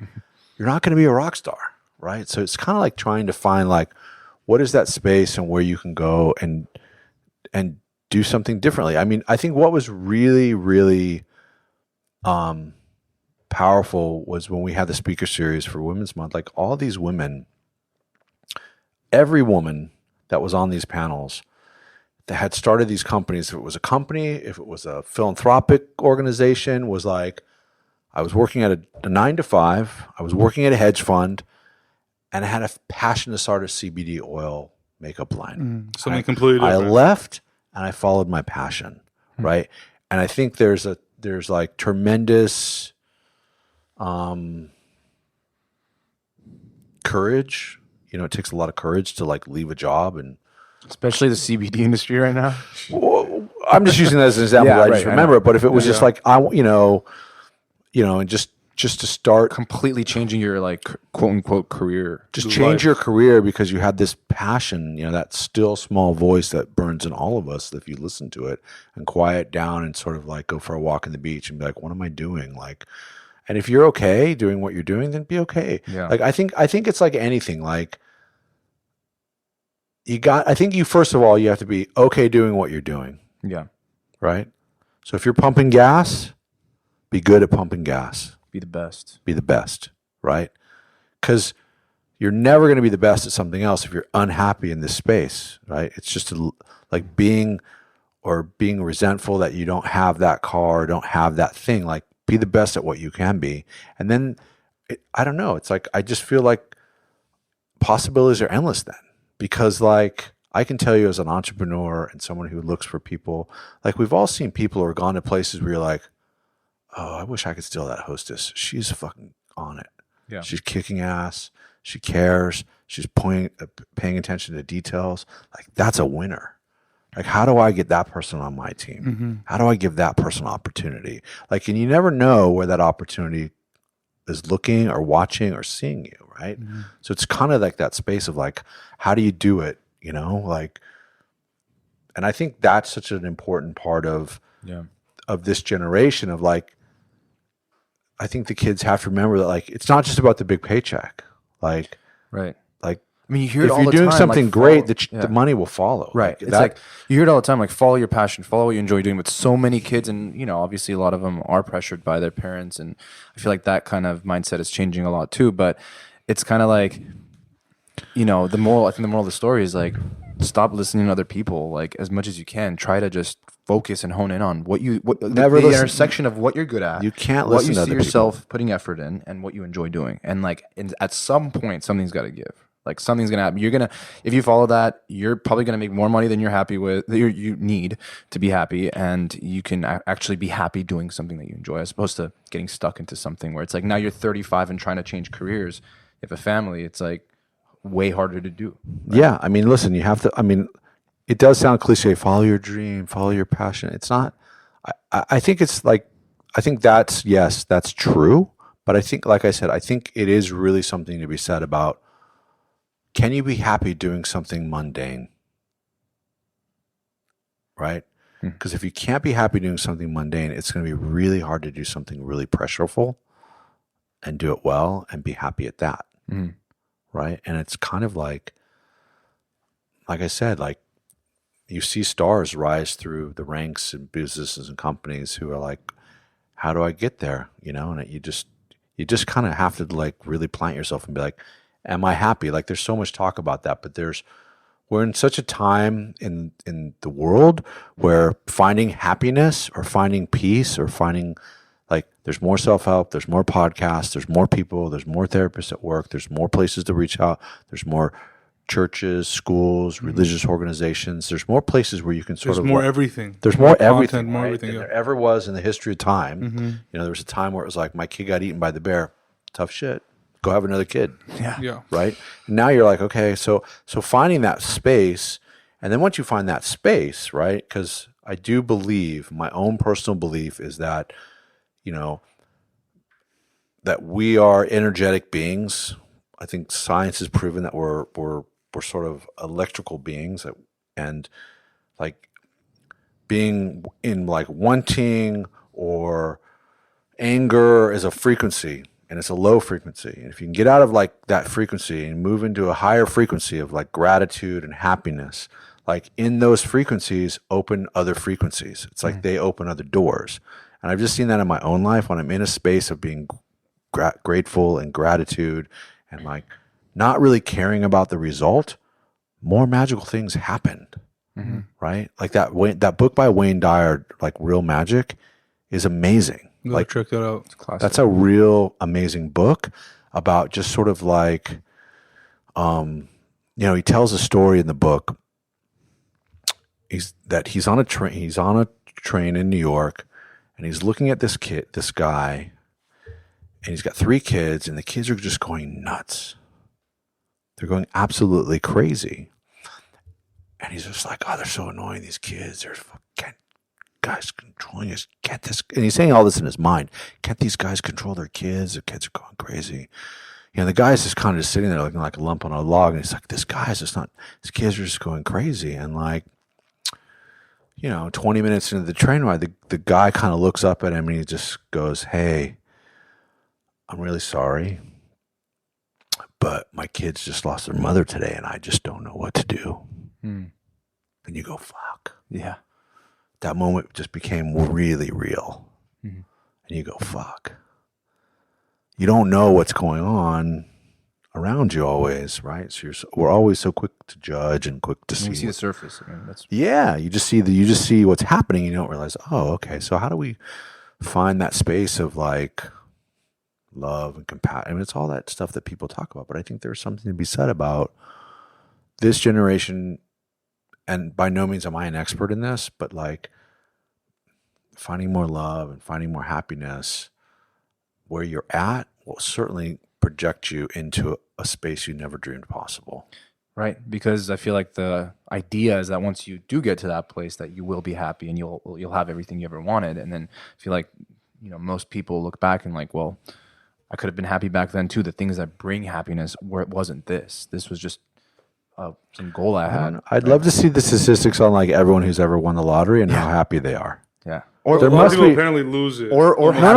you're not going to be a rock star, right? So it's kind of like trying to find like, what is that space and where you can go and do something differently. I mean, I think what was really, really powerful was when we had the speaker series for Women's Month. Like all these women, every woman that was on these panels that had started these companies, if it was a company, if it was a philanthropic organization, was like, I was working at a 9 to 5, I was working at a hedge fund, and I had a passion to start a CBD oil makeup line. Something completely I different. left and I followed my passion, right? And I think there's like tremendous courage. You know, it takes a lot of courage to like leave a job, and Especially the CBD industry right now. well, I'm just using that as an example. Yeah, I right, just I remember know. it. But if it was just like and just to start, Completely changing your like quote unquote career. just change life. your career because you had this passion, that still small voice that burns in all of us. If you listen to it and quiet down and sort of like go for a walk on the beach and be like, what am I doing? Like, and if you're okay doing what you're doing, then be okay. Yeah. Like, I think it's like anything. Like, I think you, first of all, you have to be okay doing what you're doing. Yeah. Right. So if you're pumping gas, be good at pumping gas. Be the best. Be the best, right? Because you're never going to be the best at something else if you're unhappy in this space, right? It's just like being resentful that you don't have that car, or don't have that thing. Like, be the best at what you can be. And then, I don't know, it's like, I just feel like possibilities are endless then. Because like, I can tell you as an entrepreneur and someone who looks for people, like we've all seen people who are gone to places where you're like, oh, I wish I could steal that hostess. She's fucking on it. Yeah. She's kicking ass. She cares. She's paying attention to details. Like, that's a winner. Like, how do I get that person on my team? How do I give that person opportunity? Like, and you never know where that opportunity is looking or watching or seeing you, right? So it's kind of like that space of like, how do you do it? Like, and I think that's such an important part of this generation of like, I think the kids have to remember that like, it's not just about the big paycheck. Like, Right. like, I mean, you hear it if all you're the doing time, something like, great, follow- the money will follow. Right. Like, It's like you hear it all the time, like follow your passion, follow what you enjoy doing. But so many kids, and obviously a lot of them are pressured by their parents, and I feel like that kind of mindset is changing a lot too. But it's kind of like, the moral. I think the moral of the story is like, stop listening to other people. Like, as much as you can, try to just focus and hone in on Never the listen- intersection of what you're good at. You can't what listen you to see other yourself putting effort in, and what you enjoy doing. And like, at some point, something's got to give. Like, something's gonna happen. If you follow that, you're probably gonna make more money than you're happy with. That you need to be happy, and you can actually be happy doing something that you enjoy, as opposed to getting stuck into something where it's like now you're 35 and trying to change careers. If a family, it's like way harder to do. Yeah, I mean, listen, you have to. I mean, it does sound cliche. Follow your dream, follow your passion. It's not. I think it's like. I think that's true. But I think, like I said, I think it is really something to be said about. Can you be happy doing something mundane? Right? Because if you can't be happy doing something mundane, it's going to be really hard to do something really pressureful and do it well and be happy at that. Right? And it's kind of like I said, like you see stars rise through the ranks in businesses and companies who are like, how do I get there? And you just kind of have to like really plant yourself and be like, am I happy? Like, there's so much talk about that, but we're in such a time in the world where finding happiness or finding peace or finding like, there's more self-help, there's more podcasts, there's more people, there's more therapists at work, there's more places to reach out, there's more churches, schools, religious organizations, there's more places where you can There's more everything. There's more content, everything, more right, everything. than Yeah. there ever was in the history of time. There was a time where it was like, my kid got eaten by the bear. Tough shit. Go have another kid. Yeah. Right? And now you're like, okay, so finding that space, and then once you find that space, right? Because I do believe, my own personal belief is that, that we are energetic beings. I think science has proven that we're we're sort of electrical beings and like being in like wanting or anger is a frequency and it's a low frequency. And if you can get out of like that frequency and move into a higher frequency of like gratitude and happiness, like in those frequencies open other frequencies. It's like they open other doors. And I've just seen that in my own life when I'm in a space of being grateful and gratitude and like not really caring about the result, more magical things happened. Right? Like that book by Wayne Dyer, like Real Magic, is amazing. Like check that out. It's classic. That's a real amazing book about just sort of like, he tells a story in the book. He's on a train. He's on a train in New York, and he's looking at this guy, and he's got 3 kids, and the kids are just going nuts. They're going absolutely crazy. And he's just like, oh, they're so annoying, these kids. They're fucking guys controlling us. Can't this? And he's saying all this in his mind. Can't these guys control their kids? The kids are going crazy. The guy's just kind of just sitting there looking like a lump on a log. And he's like, these kids are just going crazy. And like, 20 minutes into the train ride, the guy kind of looks up at him and he just goes, hey, I'm really sorry, but my kids just lost their mother today and I just don't know what to do. And you go, fuck. Yeah. That moment just became really real. And you go, fuck. You don't know what's going on around you always, right? So we're always so quick to judge and quick to see. We see the surface. You just see what's happening. You don't realize, oh, okay. So how do we find that space of like love and compassion? I mean, it's all that stuff that people talk about, but I think there's something to be said about this generation. And by no means am I an expert in this, but like finding more love and finding more happiness where you're at will certainly project you into a space you never dreamed possible. Right, because I feel like the idea is that once you do get to that place, that you will be happy and you'll have everything you ever wanted. And then I feel like most people look back and like, well, I could have been happy back then too. The things that bring happiness, where it wasn't this. This was just some goal I had. I'd love to see the statistics on like everyone who's ever won the lottery and how happy they are. Yeah. Or there must people apparently lose it. Or had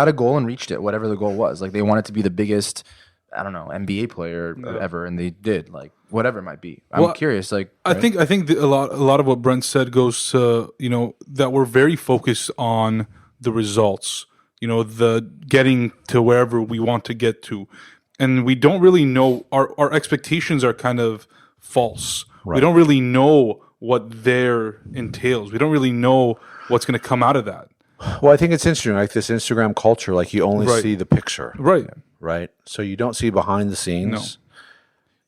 a goal and reached it, whatever the goal was. Like they wanted to be the biggest, I don't know, NBA player ever, and they did. Like whatever it might be. I'm curious. Like I think a lot of what Brent said goes to that we're very focused on the results. The getting to wherever we want to get to, and we don't really know. Our expectations are kind of false. Right. We don't really know what there entails. We don't really know what's going to come out of that. Well, I think it's interesting, like this Instagram culture, like you only see the picture. Right. So you don't see behind the scenes. No.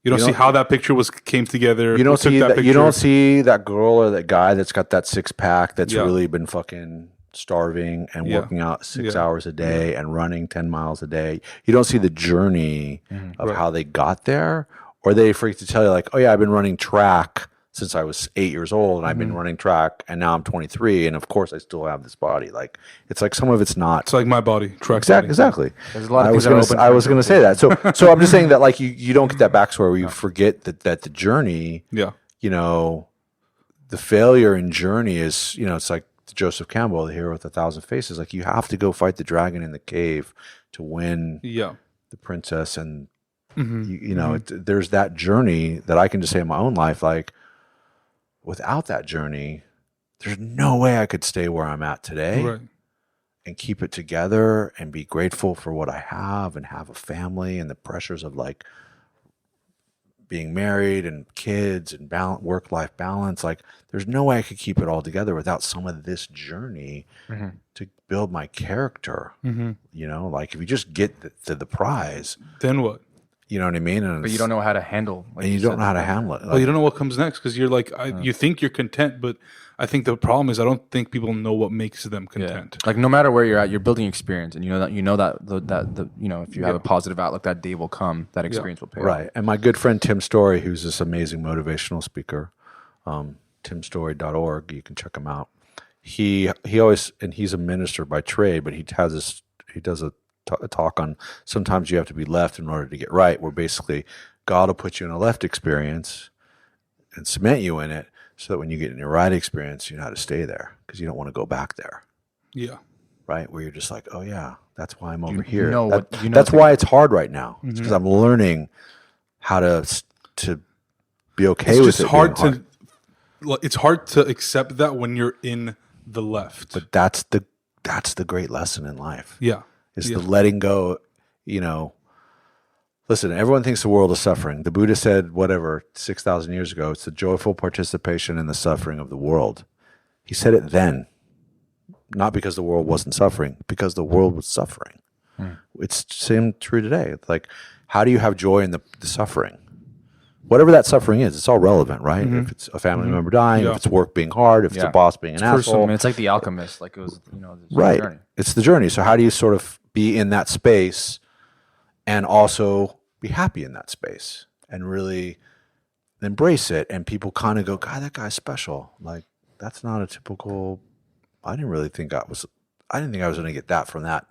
You don't see how that picture came together. You don't see that. You don't see that girl or that guy that's got that 6-pack that's really been fucking starving and working out 6 hours a day and running 10 miles a day. You don't see the journey of how they got there, or they freak to tell you like, oh yeah, I've been running track since I was 8 years old, and I've been running track, and now I'm 23, and of course I still have this body. Like it's like some of it's not. It's like my body, track. Exactly. There's a lot of I was going to say that. So I'm just saying that like you don't get that backstory where you forget that the journey. Yeah. The failure and journey is it's like Joseph Campbell, the hero with 1,000 faces. Like you have to go fight the dragon in the cave to win. The princess, and there's that journey that I can just say in my own life, like. Without that journey, there's no way I could stay where I'm at today and keep it together and be grateful for what I have and have a family and the pressures of like being married and kids and work-life balance. Like there's no way I could keep it all together without some of this journey to build my character. Like if you just get to the prize, then what? You know what I mean? But you don't know how to handle. Like and you don't know how to handle it. Well, you don't know what comes next because you're like, you think you're content, but I think the problem is I don't think people know what makes them content. Yeah. Like no matter where you're at, you're building experience, and that if you have a positive outlook, that day will come. That experience will pay off. Right. And my good friend Tim Story, who's this amazing motivational speaker, timstory.org, you can check him out. He always, and he's a minister by trade, but he does a talk on sometimes you have to be left in order to get right, where basically God will put you in a left experience and cement you in it so that when you get in your right experience, you know how to stay there because you don't want to go back there. Yeah. Right? Where you're just like, oh, yeah, that's why I'm over here. You know That's why it's hard right now. It's because I'm learning how to be okay It's with just it. hard. It's hard to accept that when you're in the left. But that's the great lesson in life. Yeah. Is the letting go, you know. Listen, everyone thinks the world is suffering. The Buddha said, 6,000 years ago, it's the joyful participation in the suffering of the world. He said it then, not because the world wasn't suffering, because the world was suffering. It's same true today. It's like, how do you have joy in the suffering? Whatever that suffering is, it's all relevant, right? If it's a family member dying, if it's work being hard, if it's a boss being an asshole. I mean, it's like The Alchemist. Like it was, Right. Journey. It's the journey. So how do you sort of be in that space and also be happy in that space and really embrace it? And people kind of go, God, that guy's special. Like, that's not a typical, I didn't think I was going to get that from that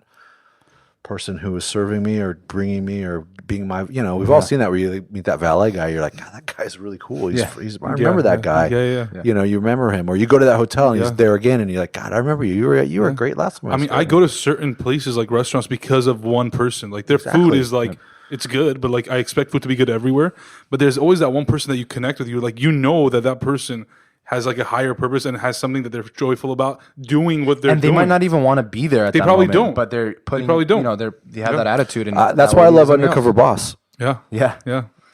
person who was serving me or bringing me or being my, we've all seen that where you meet that valet guy. You're like, God, that guy's really cool. I remember that guy. Yeah. You remember him, or you go to that hotel and he's there again and you're like, God, I remember you. You were great last time. I mean, I go to certain places like restaurants because of one person. Like their food is like, it's good, but like I expect food to be good everywhere. But there's always that one person that you connect with. You're like, that person has like a higher purpose and has something that they're joyful about doing what they're doing. And they might not even want to be there at that probably moment, don't. But they probably don't. They have that attitude. And that's why I love Undercover Boss. Yeah.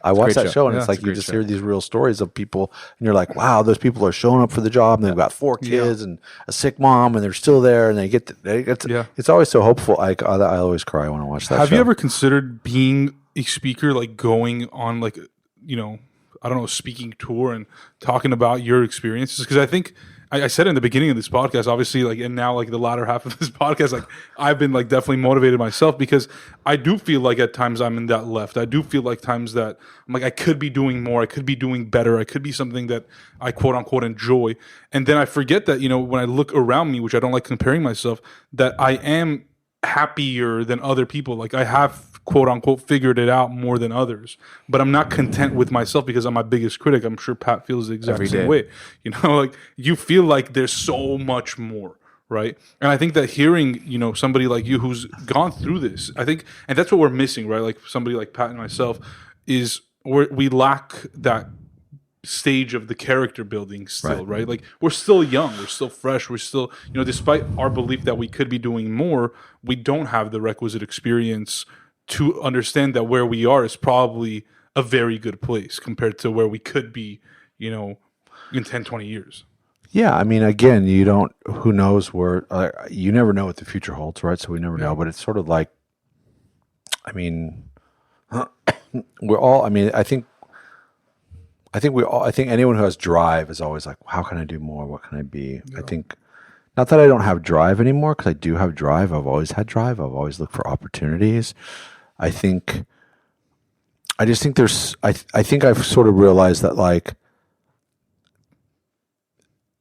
I watch that show and Yeah, it's like it's a you just hear these real stories of people and you're like, wow, those people are showing up for the job and they've got 4 kids and a sick mom and they're still there and it's always so hopeful. I always cry when I watch that show. Have you ever considered being a speaker, like going on like, I don't know, speaking tour and talking about your experiences? Because I think I said in the beginning of this podcast, obviously, like, and now like the latter half of this podcast, like I've been like definitely motivated myself because I do feel like at times I'm in that left. I do feel like times that I'm like, I could be doing more. I could be doing better. I could be something that I quote unquote enjoy. And then I forget that, when I look around me, which I don't like comparing myself, that I am happier than other people. Like I have quote unquote figured it out more than others, but I'm not content with myself because I'm my biggest critic. I'm sure Pat feels the exact same way. Like you feel like there's so much more, right? And I think that hearing, somebody like you who's gone through this, I think, and that's what we're missing, right? Like somebody like Pat and myself is we lack that stage of the character building still, right? Like we're still young, we're still fresh, we're still, despite our belief that we could be doing more, we don't have the requisite experience to understand that where we are is probably a very good place compared to where we could be, in 10, 20 years. Yeah, I mean, again, who knows where, you never know what the future holds, right? So we never know, but it's sort of like, I mean, we're all, I mean, I think anyone who has drive is always like, how can I do more? What can I be? Yeah. I think, not that I don't have drive anymore, because I do have drive. I've always had drive. I've always looked for opportunities. I think I've sort of realized that like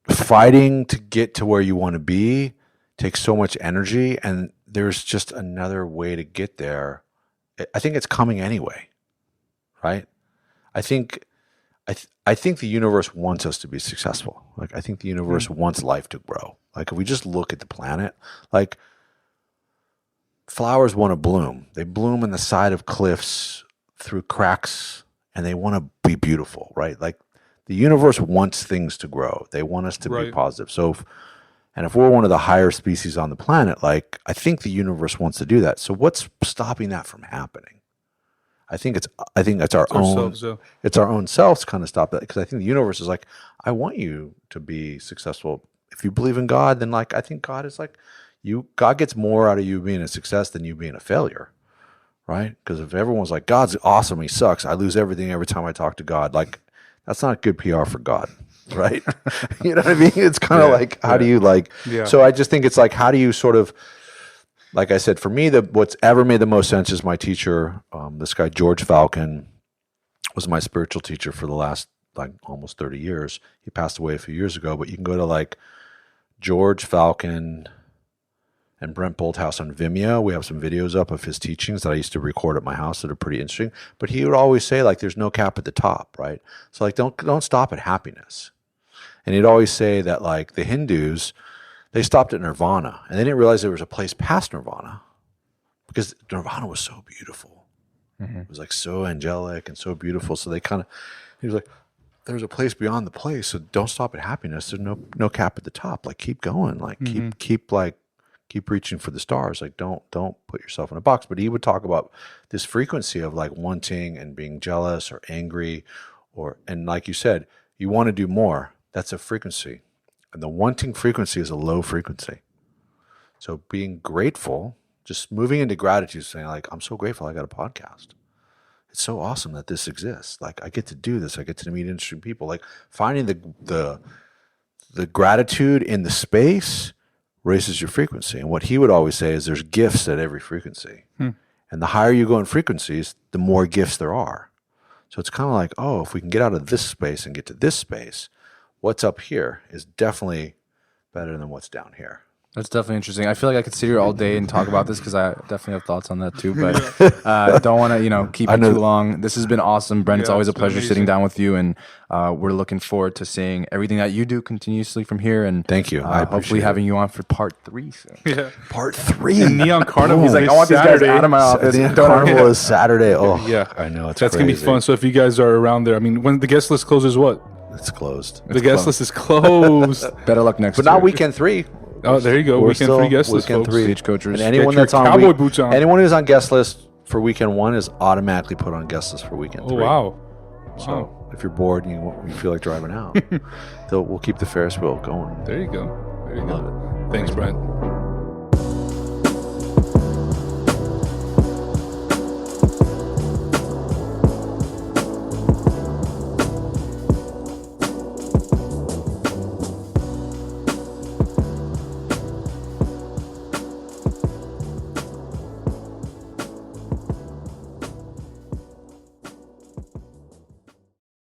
fighting to get to where you want to be takes so much energy, and there's just another way to get there. I think it's coming anyway, right? I think the universe wants us to be successful. Like I think the universe wants life to grow. Like if we just look at the planet, like flowers want to bloom. They bloom in the side of cliffs through cracks and they want to be beautiful, right? Like the universe wants things to grow. They want us to be positive. So if we're one of the higher species on the planet, like I think the universe wants to do that. So what's stopping that from happening? I think it's our own selves, it's our own selves kind of stop that, because I think the universe is like, I want you to be successful. If you believe in God, then like I think God is like, God gets more out of you being a success than you being a failure, right? Because if everyone's like, God's awesome, he sucks, I lose everything every time I talk to God, like that's not good PR for God, right? You know what I mean? It's kind of like, how do you like? Yeah. So I just think it's like, how do you sort of, like I said, for me, what's ever made the most sense is my teacher, this guy George Falcon, was my spiritual teacher for the last like almost 30 years. He passed away a few years ago, but you can go to like George Falcon. and Brent Bolthouse on Vimeo. We have some videos up of his teachings that I used to record at my house that are pretty interesting. But he would always say, like, there's no cap at the top, right? So, like, don't stop at happiness. And he'd always say that, like, the Hindus, they stopped at nirvana, and they didn't realize there was a place past nirvana because nirvana was so beautiful. It was, like, so angelic and so beautiful. So he was like, there's a place beyond the place, so don't stop at happiness. There's no cap at the top. Like, keep going. Like, keep reaching for the stars. Like, don't put yourself in a box. But he would talk about this frequency of, like, wanting and being jealous or angry, and like you said, you want to do more. That's a frequency, and the wanting frequency is a low frequency. So being grateful, just moving into gratitude, saying, like, I'm so grateful I got a podcast. It's so awesome that this exists. Like, I get to do this. I get to meet interesting people. Like, finding the gratitude in the space raises your frequency. And what he would always say is there's gifts at every frequency. And the higher you go in frequencies, the more gifts there are. So it's kind of like, oh, if we can get out of this space and get to this space, what's up here is definitely better than what's down here. That's definitely interesting. I feel like I could sit here all day and talk about this because I definitely have thoughts on that too. But don't want to, keep it too long. This has been awesome, Brent. It's always a pleasure sitting down with you, and we're looking forward to seeing everything that you do continuously from here. And thank you. I hopefully having you on for part 3 soon. Yeah, part 3. And Neon Carnival. He's like, I want these guys out of my office. Neon Carnival is Saturday. Oh, yeah, I know. That's gonna be fun. So if you guys are around there, I mean, when the guest list closes, what? It's closed. The guest list is closed. Better luck next year. But not weekend 3. Oh, there you go. Weekend 3 guest list, folks. Stagecoachers. And anyone that's on cowboy boots on. Anyone who's on guest list for weekend 1 is automatically put on guest list for weekend 3. Oh, wow. So if you're bored and you feel like driving out, we'll keep the Ferris wheel going. There you go. Thanks, Brent.